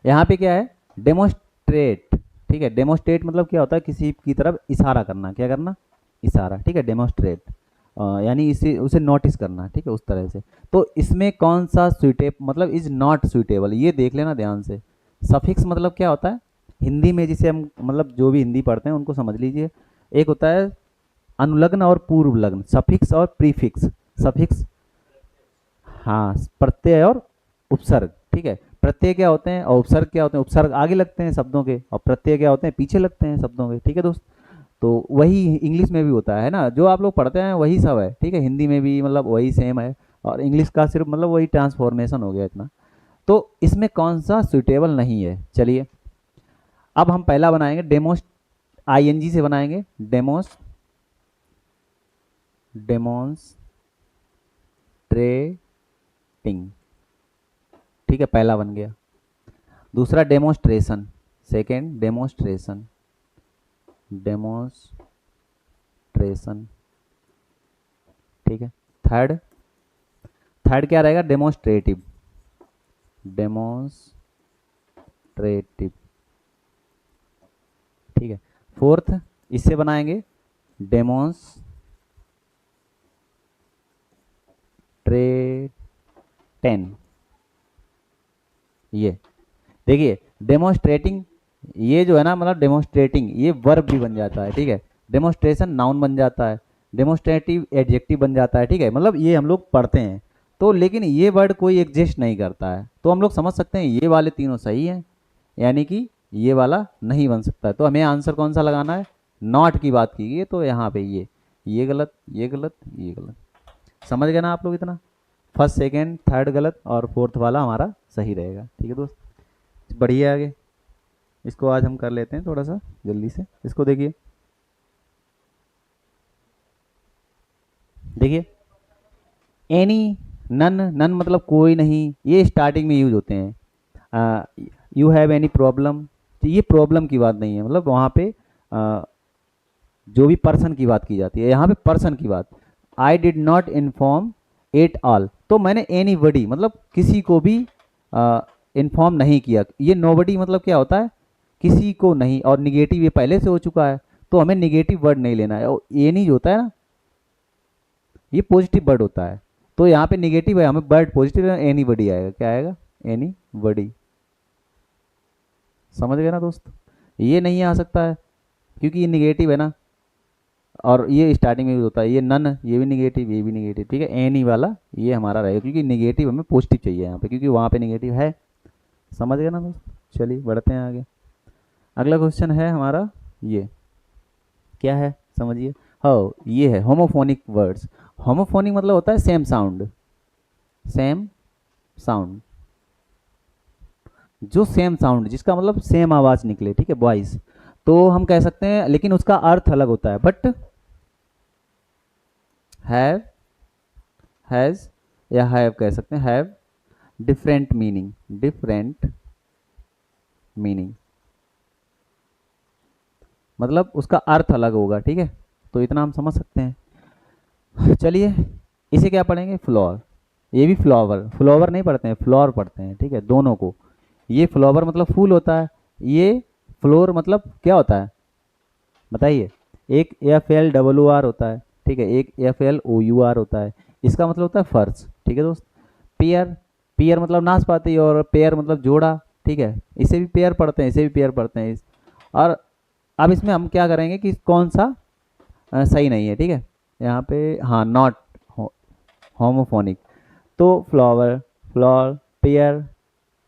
यहाँ पे क्या है? डेमोस्ट्रेट, ठीक है। डेमोस्ट्रेट मतलब क्या होता है? किसी की तरफ इशारा करना, क्या करना? इशारा, ठीक है, डेमोस्ट्रेट, यानी इसे उसे नोटिस करना, ठीक है, उस तरह से। तो इसमें कौन सा सुइटेब मतलब इज नॉट सुइटेबल, ये देख लेना ध्यान से। सफिक्स मतलब क्या होता है हिंदी में, जिसे हम मतलब जो भी हिंदी पढ़ते हैं उनको समझ लीजिए। एक होता है अनुलग्न और पूर्व लग्न, सफिक्स और प्रीफिक्स। सफिक्स, हाँ, प्रत्यय और उपसर्ग, ठीक है। प्रत्यय क्या होते हैं और उपसर्ग क्या होते हैं? उपसर्ग आगे लगते हैं शब्दों के, और प्रत्यय क्या होते हैं? पीछे लगते हैं शब्दों के, ठीक है दोस्त। तो वही इंग्लिश में भी होता है ना, जो आप लोग पढ़ते हैं वही सब है, ठीक है। हिंदी में भी मतलब वही सेम है, और इंग्लिश का सिर्फ मतलब वही ट्रांसफॉर्मेशन हो गया इतना। तो इसमें कौन सा सुटेबल नहीं है? चलिए अब हम पहला बनाएंगे डेमोस्ट, आईएनजी से बनाएंगे डेमोस्ट, डेमोन्स्ट्रेटिंग, ठीक है, पहला बन गया। दूसरा डेमोन्स्ट्रेशन, सेकेंड डेमोन्स्ट्रेशन, डेमोन्स्ट्रेशन, ठीक है। थर्ड, थर्ड क्या रहेगा? डेमोन्स्ट्रेटिव, डेमोन्स्ट्रेटिव, ठीक है। फोर्थ इससे बनाएंगे डेमोन्स्ट्रेटेन, ये देखिए डेमोन्स्ट्रेटिंग, ये जो है ना मतलब डेमोन्स्ट्रेटिंग ये वर्ब भी बन जाता है, ठीक है। डेमोन्स्ट्रेशन नाउन बन जाता है, डेमोन्स्ट्रेटिव एडजेक्टिव बन जाता है, ठीक है। मतलब ये हम लोग पढ़ते हैं तो, लेकिन ये वर्ड कोई एग्जिस्ट नहीं करता है, तो हम लोग समझ सकते हैं ये वाले तीनों सही हैं, यानी कि ये वाला नहीं बन सकता है। तो हमें आंसर कौन सा लगाना है? नॉट की बात की गई, तो यहाँ पे ये गलत, ये गलत, ये गलत। समझ गए ना आप लोग? इतना फर्स्ट सेकेंड थर्ड गलत और फोर्थ वाला हमारा सही रहेगा, ठीक है दोस्त। बढ़िया, आगे इसको आज हम कर लेते हैं थोड़ा सा जल्दी से। इसको देखिए, देखिए एनी, नन, नन मतलब कोई नहीं, ये स्टार्टिंग में यूज होते हैं। यू हैव एनी प्रॉब्लम, तो ये प्रॉब्लम की बात नहीं है, मतलब वहाँ पे जो भी पर्सन की बात की जाती है, यहाँ पे पर्सन की बात। I did not inform at all, तो मैंने एनी बडी मतलब किसी को भी इन्फॉर्म नहीं किया। ये नोबडी मतलब क्या होता है? किसी को नहीं, और निगेटिव ये पहले से हो चुका है, तो हमें निगेटिव वर्ड नहीं लेना है। और एनी जो होता है ना, ये पॉजिटिव वर्ड होता है, तो यहाँ पे निगेटिव है, हमें वर्ड पॉजिटिव है, एनी बडी आएगा। क्या आएगा? एनी बडी। समझ गए ना दोस्त? ये नहीं आ सकता है क्योंकि ये निगेटिव है ना, और ये स्टार्टिंग में यूज होता है। ये नन, ये भी निगेटिव, ये भी निगेटिव, ठीक है। एनी वाला ये हमारा रहेगा, क्योंकि निगेटिव हमें पॉजिटिव चाहिए यहाँ पे, क्योंकि वहाँ पे निगेटिव है। समझ गए ना दोस्त? चलिए बढ़ते हैं आगे। अगला क्वेश्चन है हमारा, ये क्या है समझिए। हाँ, ये है होमोफोनिक वर्ड्स। होमोफोनिक मतलब होता है सेम साउंड, सेम साउंड, जो सेम साउंड, जिसका मतलब सेम आवाज निकले, ठीक है, वॉइस, तो हम कह सकते हैं, लेकिन उसका अर्थ अलग होता है। बट हैव, हैज या हैव कह सकते हैं, have different meaning, different meaning मतलब उसका अर्थ अलग होगा, ठीक है। तो इतना हम समझ सकते हैं। चलिए इसे क्या पढ़ेंगे? फ्लोर। ये भी फ्लावर, फ्लावर नहीं पढ़ते हैं, फ्लोर पढ़ते हैं, ठीक है, दोनों को। ये फ्लावर मतलब फूल होता है, ये फ्लोर मतलब क्या होता है बताइए? एक एफ एल डब्ल्यू आर होता है, ठीक है, एक F L O U R होता है, इसका मतलब होता है फर्श, ठीक है दोस्त। पेयर, पेयर मतलब नाशपाती, और पेयर मतलब जोड़ा, ठीक है, इसे भी पेयर पढ़ते हैं, इसे भी पेयर पढ़ते हैं। और अब इसमें हम क्या करेंगे कि कौन सा सही नहीं है, ठीक है। यहाँ पे हाँ, नॉट होमोफोनिक, तो फ्लावर, फ्लॉर, पेयर,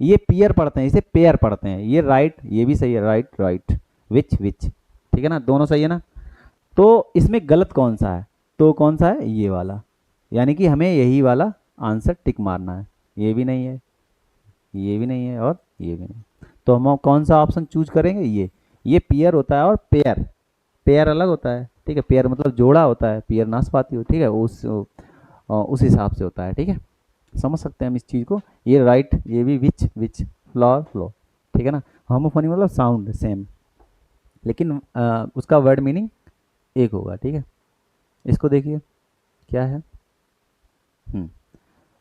ये पेयर पढ़ते हैं, इसे पेयर पढ़ते हैं। ये राइट, ये भी सही है, राइट राइट, विच, ठीक है ना, दोनों सही है ना। तो इसमें गलत कौन सा है? तो कौन सा है? ये वाला, यानी कि हमें यही वाला आंसर टिक मारना है। ये भी नहीं है, ये भी नहीं है, और ये भी नहीं। तो हम कौन सा ऑप्शन चूज करेंगे? ये पेयर होता है, और पेयर, पेयर अलग होता है, ठीक है। पेयर मतलब जोड़ा होता है, पेयर नाशपाती हो, ठीक है, उस हिसाब से होता है, ठीक है। समझ सकते हैं हम इस चीज़ को। ये राइट, ये भी विच, फ्लॉर, फ्लो, ठीक है ना। होमोफोनी मतलब साउंड सेम, लेकिन उसका वर्ड मीनिंग एक होगा, ठीक है। इसको देखिए क्या है।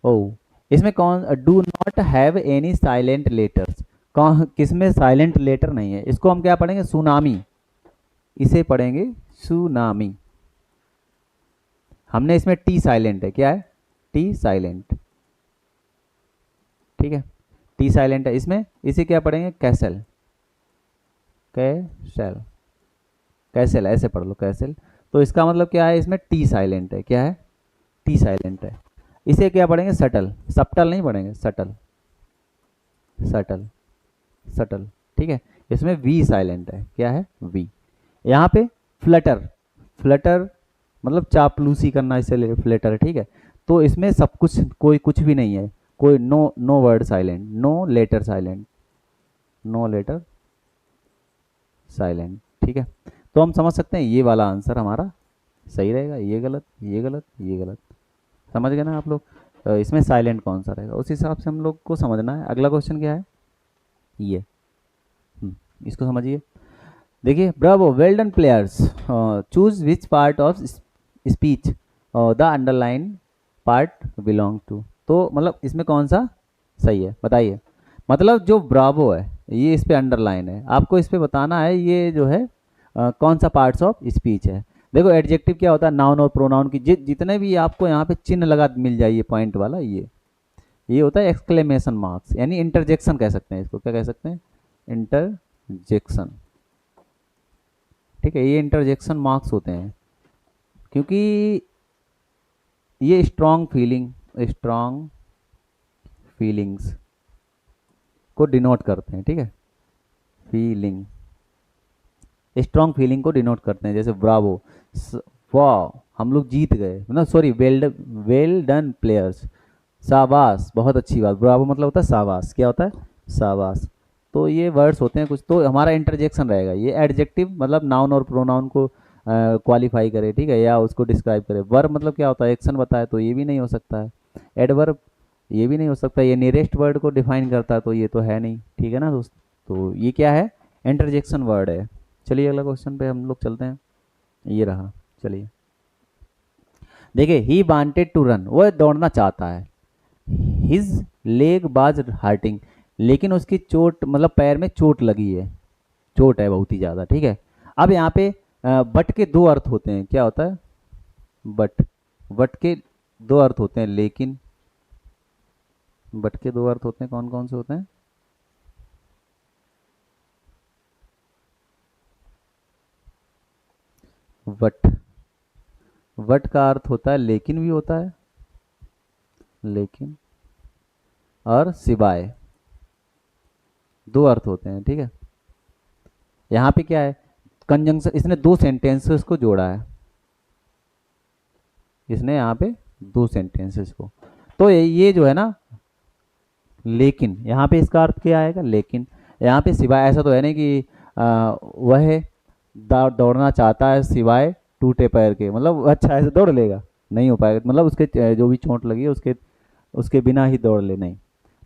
ओ, इसमें कौन, do not have any silent letters, कौन किसमें साइलेंट लेटर नहीं है? इसको हम क्या पढ़ेंगे? सुनामी, इसे पढ़ेंगे सुनामी। हमने इसमें टी साइलेंट है, क्या है? टी साइलेंट, ठीक है, टी साइलेंट है इसमें। इसे क्या पढ़ेंगे? कैसल, कैसल, कैसल, ऐसे पढ़ लो, कैसल। तो इसका मतलब क्या है? इसमें टी साइलेंट है, क्या है? टी साइलेंट है। इसे क्या पढ़ेंगे? सटल, सप्टल नहीं पढ़ेंगे, सटल, सटल, सटल, ठीक है। इसमें वी साइलेंट है, क्या है? वी। यहाँ पे फ्लटर, फ्लटर मतलब चापलूसी करना, इसे फ्लटर, ठीक है। तो इसमें सब कुछ, कोई कुछ भी नहीं है, कोई no word silent, no letter silent, no letter silent. ठीक है, तो हम समझ सकते हैं ये वाला आंसर हमारा सही रहेगा, ये गलत, ये गलत, ये गलत। समझ गए ना आप लोग? इसमें साइलेंट कौन सा रहेगा उस हिसाब से हम लोग को समझना है। अगला क्वेश्चन क्या है? ये इसको समझिए। देखिए, bravo, well done players, choose which part of speech the underline part belong to. तो मतलब इसमें कौन सा सही है बताइए। मतलब जो ब्रावो है ये इस पे अंडरलाइन है, आपको इस पे बताना है ये जो है कौन सा पार्ट्स ऑफ स्पीच है। देखो एडजेक्टिव क्या होता है, नाउन और प्रोनाउन की जितने भी आपको यहाँ पे चिन्ह लगा मिल जाए, ये पॉइंट वाला, ये होता है एक्सक्लेमेशन मार्क्स, यानी इंटरजेक्शन कह सकते हैं इसको, क्या कह सकते हैं? इंटरजेक्शन। ठीक है, ये इंटरजेक्शन मार्क्स होते हैं क्योंकि ये स्ट्रॉन्ग फीलिंग्स को डिनोट करते हैं। ठीक है, फीलिंग, स्ट्रॉन्ग फीलिंग को डिनोट करते हैं। जैसे ब्रावो, वाह हम लोग जीत गए, मतलब सॉरी, वेल डन प्लेयर्स, शाबाश बहुत अच्छी बात। ब्रावो मतलब होता है शाबाश, क्या होता है? शाबाश। तो ये वर्ड्स होते हैं कुछ, तो हमारा इंटरजेक्शन रहेगा। ये एडजेक्टिव मतलब नाउन और प्रोनाउन को क्वालिफाई करे, ठीक है, या उसको डिस्क्राइब करे। वर्ब मतलब क्या होता है? एक्शन बताए, तो ये भी नहीं हो सकता है। एडवर्ब ये भी नहीं हो सकता, ये नियरेस्ट वर्ड को डिफाइन करता है, तो ये तो है नहीं। ठीक है ना दोस्त? तो ये क्या है? इंटरजेक्शन वर्ड है। चलिए अगला क्वेश्चन पे हम लोग चलते हैं, ये रहा। चलिए देखिए, ही वांटेड टू रन, वो दौड़ना चाहता है। हिज लेग बाज हर्टिंग, लेकिन उसकी चोट मतलब पैर में चोट लगी है, चोट है बहुत ही ज़्यादा। ठीक है, अब यहाँ पे बट के दो अर्थ होते हैं, क्या होता है? बट, बट के दो अर्थ होते हैं, लेकिन बट के दो अर्थ होते हैं, कौन कौन से होते हैं? बट, बट का अर्थ होता है लेकिन भी होता है, लेकिन और सिवाय, दो अर्थ होते हैं। ठीक है, यहाँ पे क्या है? कंजंक्शन, इसने दो सेंटेंसेस को जोड़ा है, इसने यहाँ पे दो सेंटेंसेस को। तो ये जो है ना, लेकिन यहाँ पे इसका अर्थ क्या आएगा? लेकिन। यहाँ पे सिवाय, ऐसा तो है नहीं कि वह दौड़ना चाहता है सिवाय टूटे पैर के, मतलब अच्छा ऐसे दौड़ लेगा, नहीं हो पाएगा, मतलब उसके जो भी चोट लगी है उसके उसके बिना ही दौड़ ले, नहीं।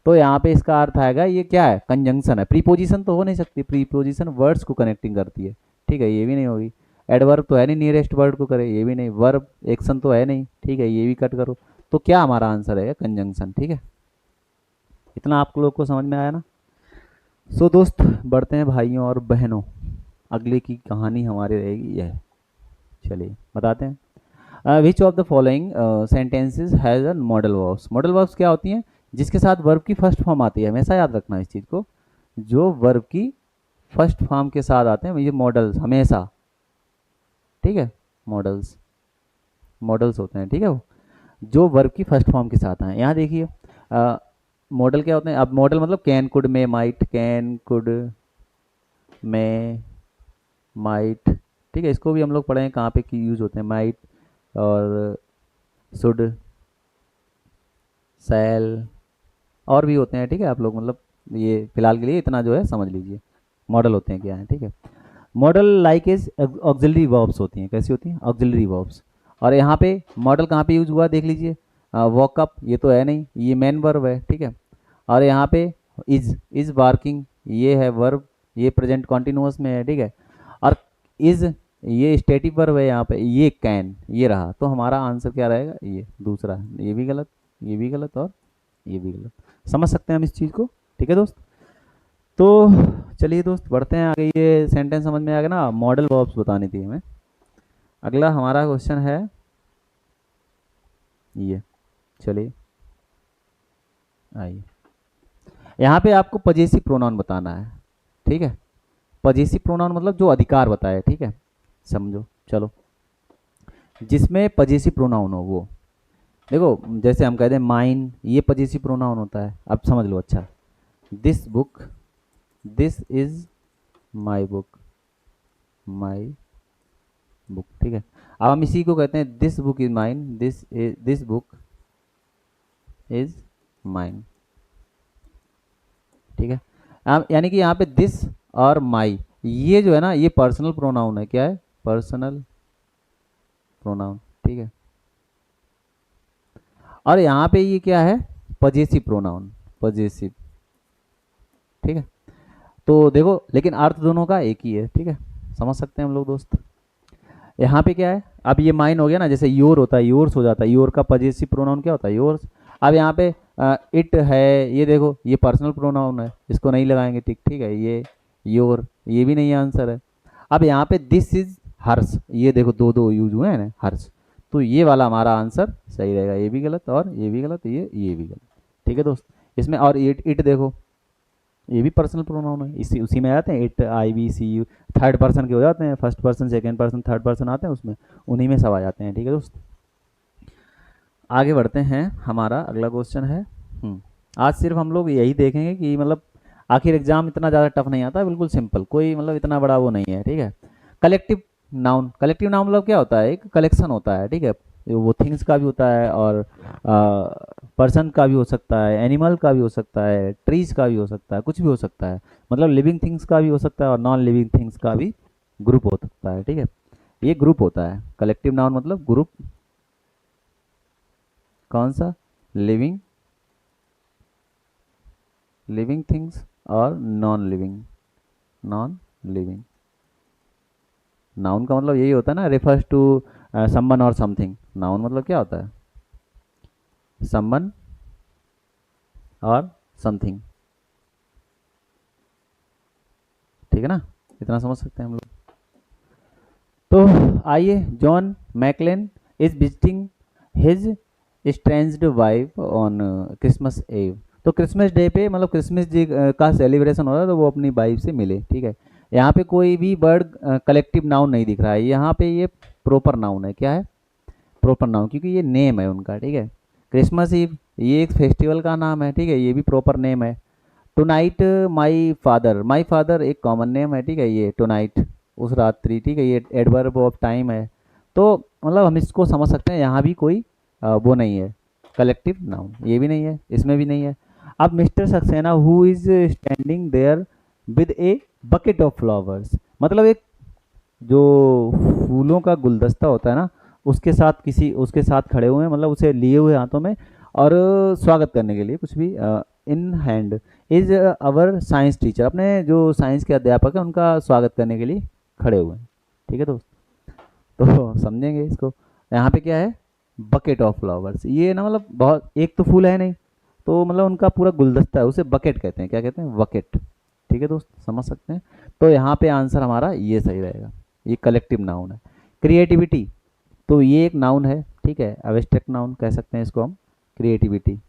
तो यहाँ पे इसका अर्थ आएगा, ये क्या है? कंजंक्शन है, प्रीपोजिशन तो हो नहीं सकती, प्रीपोजिशन वर्ड्स को कनेक्टिंग करती है। ठीक है, ये भी नहीं होगी। एडवर्ब तो है नहीं, नियरेस्ट वर्ड को करे, ये भी नहीं। वर्ब एक्शन तो है नहीं, ठीक है, ये भी कट करो। तो क्या हमारा आंसर है? कंजंक्शन। ठीक है, इतना आप लोग को समझ में आया ना? सो दोस्त, बढ़ते हैं भाइयों और बहनों, अगले की कहानी हमारी रहेगी यह। चलिए बताते हैं। Which of the following sentences has a modal verbs. Modal verbs क्या होती हैं? जिसके साथ वर्ब की फर्स्ट फॉर्म आती है, हमेशा याद रखना इस चीज़ को। जो वर्ब की फर्स्ट फॉर्म के साथ आते हैं ये मॉडल्स हमेशा। ठीक है, मॉडल्स, मॉडल्स होते हैं। ठीक है, वो जो वर्ब की फर्स्ट फॉर्म के साथ आए। यहाँ देखिए, मॉडल क्या होते हैं? अब मॉडल मतलब can, could, may, might, can, could, may, might. ठीक है, इसको भी हम लोग पढ़े हैं कहाँ पे की यूज़ होते हैं, माइट और शुड, सैल, और भी होते हैं। ठीक है, आप लोग मतलब ये फिलहाल के लिए इतना जो है समझ लीजिए मॉडल होते हैं क्या है। ठीक है, model like is auxiliary verbs होती हैं। कैसी होती हैं? Auxiliary verbs. और यहाँ पे मॉडल कहाँ पे यूज हुआ देख लीजिए, वॉकअप, ये तो है नहीं, ये मेन वर्ब है। ठीक है, और यहाँ पे इज वर्किंग, ये है वर्ब, ये प्रेजेंट कॉन्टिन्यूअस में है। ठीक है, और इज, ये स्टेटिक वर्ब है। यहाँ पे ये कैन, ये रहा। तो हमारा आंसर क्या रहेगा? ये दूसरा, ये भी गलत, ये भी गलत, और ये भी गलत। समझ सकते हैं हम इस चीज़ को? ठीक है दोस्त, तो चलिए दोस्त बढ़ते हैं आगे। ये सेंटेंस समझ में आ गया ना? मॉडल वर्ब्स बतानी थी हमें। अगला हमारा क्वेश्चन है ये। चलिए आइए, यहाँ पे आपको पजेसिव प्रोनाउन बताना है। ठीक है, पजेसिव प्रोनाउन मतलब जो अधिकार बताए। ठीक है, समझो, चलो, जिसमें पजेसिव प्रोनाउन हो वो। देखो जैसे हम कहते हैं माइन, ये पजेसिव प्रोनाउन होता है। अब समझ लो, अच्छा, this book, this is my book, my book. ठीक है, अब हम इसी को कहते हैं this book is mine, this book is mine, ठीक है। यानी कि यहाँ पे दिस और माई, ये जो है ना, ये पर्सनल प्रोनाउन है। क्या है? पर्सनल प्रोनाउन, ठीक है। और यहाँ पे ये क्या है? पजेसिव प्रोनाउन, पजेसिव, ठीक है। तो देखो, लेकिन अर्थ दोनों का एक ही है, ठीक है, समझ सकते हैं हम लोग दोस्त। यहाँ पे क्या है, अब ये माइन हो गया ना, जैसे योर होता है, योर्स हो जाता है, योर का पजेसिव प्रोनाउन क्या होता है? योर्स। अब यहाँ पे इट है, ये देखो, ये पर्सनल प्रोनाउन है, इसको नहीं लगाएंगे टिक, ठीक है। ये योर, ये भी नहीं आंसर है। अब यहाँ पे दिस इज हर्ष, ये देखो दो दो यूज हुए हैं ना, हर्ष, तो ये वाला हमारा आंसर सही रहेगा। ये भी गलत और ये भी गलत, ये भी गलत, ठीक है दोस्त। इसमें और इट देखो, ये भी पर्सनल प्रोनाउन है, इसी उसी में आते हैं, it, I, we, she, you, third person के हो जाते हैं, first person, second person, third person आते हैं उसमें, उन्हीं में सब आ जाते हैं, ठीक है दोस्त। आगे बढ़ते हैं, हमारा अगला क्वेश्चन है। आज सिर्फ हम लोग यही देखेंगे कि मतलब आखिर एग्जाम इतना ज़्यादा टफ नहीं आता है, बिल्कुल सिंपल, कोई मतलब इतना बड़ा वो नहीं है, ठीक है। कलेक्टिव नाउन, कलेक्टिव नाउन मतलब क्या होता है? एक कलेक्शन होता है, ठीक है। वो थिंग्स का भी होता है और पर्सन का भी हो सकता है, एनिमल का भी हो सकता है, ट्रीज का भी हो सकता है, कुछ भी हो सकता है, मतलब लिविंग थिंग्स का भी हो सकता है और नॉन लिविंग थिंग्स का भी ग्रुप हो सकता है, ठीक है। ये ग्रुप होता है कलेक्टिव नाउन, मतलब ग्रुप। कौन सा? लिविंग, लिविंग थिंग्स और non living, non living. Noun का मतलब यही होता है ना, रेफर्स टू समवन और समथिंग। नाउन मतलब क्या होता है? समवन और समथिंग, ठीक है ना, इतना समझ सकते हैं हम लोग। तो आइए, John McClane is visiting his estranged wife on Christmas Eve. तो क्रिसमस डे पे, मतलब क्रिसमस डे का सेलिब्रेशन हो रहा है, तो वो अपनी वाइफ से मिले, ठीक है। यहाँ पे कोई भी वर्ड कलेक्टिव नाउन नहीं दिख रहा है, यहाँ पे ये प्रॉपर नाउन है। क्या है? प्रॉपर नाउन, क्योंकि ये नेम है उनका, ठीक है। क्रिसमस ईव, ये एक फेस्टिवल का नाम है, ठीक है, ये भी प्रॉपर नेम है। टुनाइट माई फादर एक कॉमन नेम है, ठीक है, ये टुनाइट उस रात्रि, ठीक है, ये एडवर्ब ऑफ टाइम है। तो मतलब हम इसको समझ सकते हैं, यहाँ भी कोई वो नहीं है कलेक्टिव नाउन, ये भी नहीं है, इसमें भी नहीं है। अब mister Saxena who is standing there with a bucket of flowers, मतलब एक जो फूलों का गुलदस्ता होता है ना, उसके साथ, किसी उसके साथ खड़े हुए हैं, मतलब उसे लिए हुए हाथों में, और स्वागत करने के लिए कुछ भी, in hand is our science teacher, अपने जो साइंस के अध्यापक हैं उनका स्वागत करने के लिए खड़े हुए हैं, ठीक है दोस्त। तो समझेंगे इसको। यहाँ पे क्या है? बकेट ऑफ फ्लावर्स, ये ना मतलब बहुत, एक तो फूल है नहीं, तो मतलब उनका पूरा गुलदस्ता है, उसे बकेट कहते हैं। क्या कहते हैं? बकेट, ठीक है दोस्त, समझ सकते हैं। तो यहाँ पे आंसर हमारा ये सही रहेगा, ये कलेक्टिव नाउन है। क्रिएटिविटी, तो ये एक नाउन है, ठीक है, एब्स्ट्रैक्ट नाउन कह सकते हैं इसको हम, क्रिएटिविटी।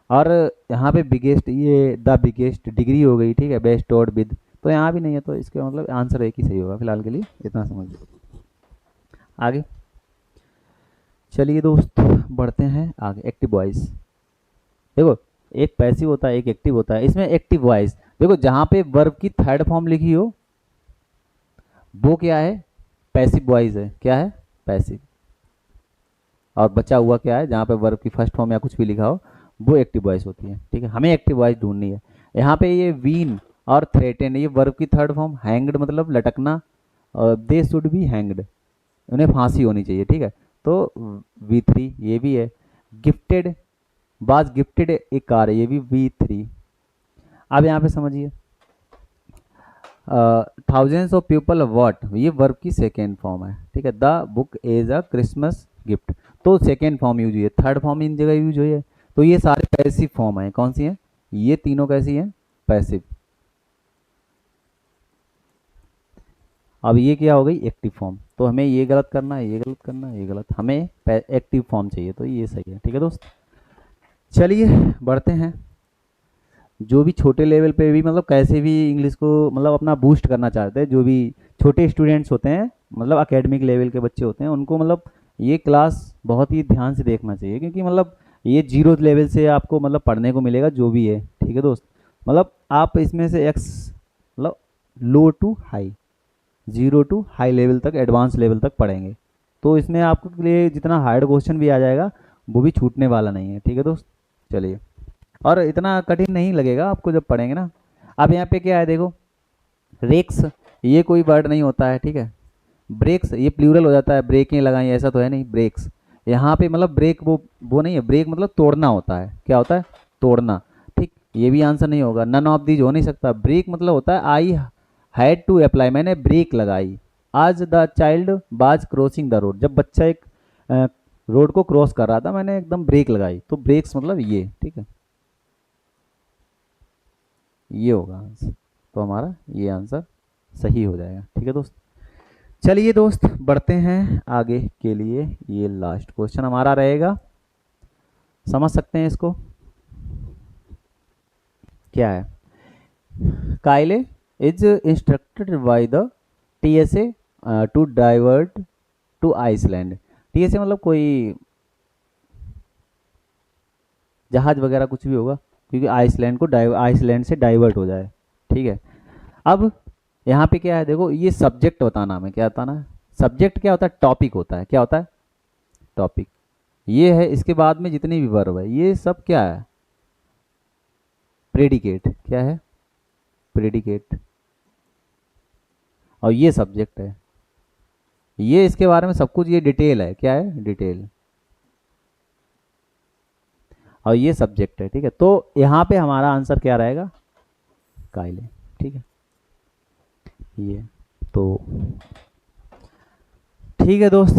और यहाँ पे बिगेस्ट, ये द बिगेस्ट डिग्री हो गई, ठीक है, बेस्ट और विद, तो यहाँ भी नहीं है, तो इसका मतलब आंसर एक ही सही होगा फिलहाल के लिए, इतना समझ लो। आगे चलिए दोस्त, बढ़ते हैं आगे। एक्टिव वॉइस, देखो, एक पैसिव होता है, एक एक्टिव होता है। इसमें एक्टिव वॉइस देखो, जहाँ पे वर्ब की थर्ड फॉर्म लिखी हो वो क्या है? पैसिव वॉइस है। क्या है? पैसिव। और बचा हुआ क्या है? जहाँ पे वर्ब की फर्स्ट फॉर्म या कुछ भी लिखा हो वो एक्टिव वॉइस होती है, ठीक है। हमें एक्टिव वॉइस ढूंढनी है। यहाँ पे ये वीन और थ्रेटन, ये वर्ब की थर्ड फॉर्म, हैंग्ड मतलब लटकना, और दे शुड बी हैंग्ड, उन्हें फांसी होनी चाहिए, ठीक है। तो V3 ये भी है। गिफ्टेड, बाज गिफ्टेड एक कार है, ये भी V3। अब यहाँ पे समझिए, थाउजेंड्स ऑफ पीपल वॉट, ये वर्ब की सेकेंड फॉर्म है, ठीक है। The book is a Christmas gift, तो सेकेंड फॉर्म यूज हुई है, थर्ड फॉर्म इन जगह यूज हुई है। तो ये सारे पैसिव फॉर्म है। कौन सी हैं? ये तीनों कैसी हैं? पैसिव। अब ये क्या हो गई? Active form. तो हमें ये गलत करना है, ये गलत करना है, ये गलत, हमें एक्टिव फॉर्म चाहिए, तो ये सही है, ठीक है दोस्त। चलिए बढ़ते हैं। जो भी छोटे लेवल पे भी मतलब कैसे भी इंग्लिश को मतलब अपना बूस्ट करना चाहते हैं, जो भी छोटे स्टूडेंट्स होते हैं, मतलब एकेडमिक लेवल के बच्चे होते हैं, उनको मतलब ये क्लास बहुत ही ध्यान से देखना चाहिए, क्योंकि मतलब ये जीरो लेवल से आपको मतलब पढ़ने को मिलेगा जो भी है, ठीक है दोस्त। मतलब आप इसमें से एक्स, मतलब low to high, zero to high level तक, एडवांस लेवल तक पढ़ेंगे, तो इसमें आपके लिए जितना हार्ड क्वेश्चन भी आ जाएगा वो भी छूटने वाला नहीं है, ठीक है दोस्त। चलिए। और इतना कठिन नहीं लगेगा आपको जब पढ़ेंगे ना। अब यहाँ पे क्या है देखो, रेक्स, ये कोई वर्ड नहीं होता है, ठीक है। ब्रेक्स ये प्लूरल हो जाता है, ब्रेकें लगाई, ऐसा तो है नहीं, ब्रेक्स। यहाँ पे मतलब ब्रेक वो नहीं है, ब्रेक मतलब तोड़ना होता है, क्या होता है, तोड़ना। ठीक, ये भी आंसर नहीं होगा, नन ऑफ दीज हो नहीं सकता। ब्रेक मतलब होता है आई हैड टू अप्लाई, मैंने ब्रेक लगाई। आज द चाइल्ड बाज क्रॉसिंग द रोड, जब बच्चा एक रोड को क्रॉस कर रहा था मैंने एकदम ब्रेक लगाई, तो ब्रेक्स मतलब ये, ठीक है, ये होगा आंसर। तो हमारा ये आंसर सही हो जाएगा, ठीक है दोस्त। चलिए दोस्त बढ़ते हैं आगे के लिए, ये लास्ट क्वेश्चन हमारा रहेगा, समझ सकते हैं इसको, क्या है। Kyle is instructed by the TSA to divert to Iceland. TSA मतलब कोई जहाज वगैरह कुछ भी होगा, क्योंकि आइसलैंड को आइसलैंड से डाइवर्ट हो जाए, ठीक है। अब यहाँ पे क्या है देखो, ये सब्जेक्ट बताना हमें, क्या बताना है, सब्जेक्ट क्या होता है, टॉपिक होता है, क्या होता है, टॉपिक। ये है, इसके बाद में जितनी भी वर्ब है ये सब क्या है, प्रेडिकेट, क्या है, प्रेडिकेट। और ये सब्जेक्ट है, ये इसके बारे में सब कुछ, ये डिटेल है, क्या है, डिटेल। और ये सब्जेक्ट है, ठीक है। तो यहाँ पे हमारा आंसर क्या रहेगा, काइले, ठीक है। ये तो ठीक है दोस्त,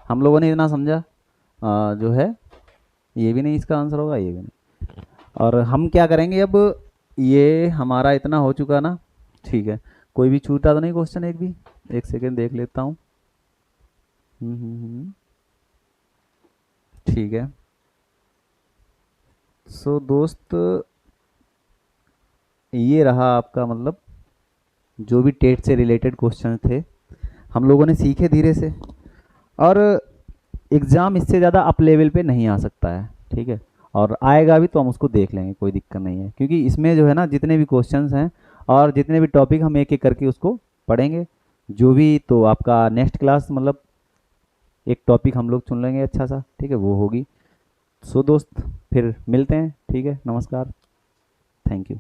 हम लोगों ने इतना समझा, जो है ये भी नहीं इसका आंसर होगा, ये भी नहीं। और हम क्या करेंगे अब, ये हमारा इतना हो चुका ना, ठीक है। कोई भी छूटा तो नहीं क्वेश्चन एक भी, एक सेकेंड देख लेता हूँ। ठीक है। सो दोस्त, ये रहा आपका मतलब जो भी टेट से रिलेटेड क्वेश्चन थे, हम लोगों ने सीखे धीरे से। और एग्ज़ाम इससे ज़्यादा अप लेवल पे नहीं आ सकता है, ठीक है। और आएगा भी तो हम उसको देख लेंगे, कोई दिक्कत नहीं है, क्योंकि इसमें जो है ना जितने भी क्वेश्चंस हैं और जितने भी टॉपिक हम एक एक करके उसको पढ़ेंगे, जो भी तो आपका नेक्स्ट क्लास मतलब एक टॉपिक हम लोग चुन लेंगे अच्छा सा, ठीक है, वो होगी। सो दोस्त फिर मिलते हैं, ठीक है, नमस्कार, थैंक यू।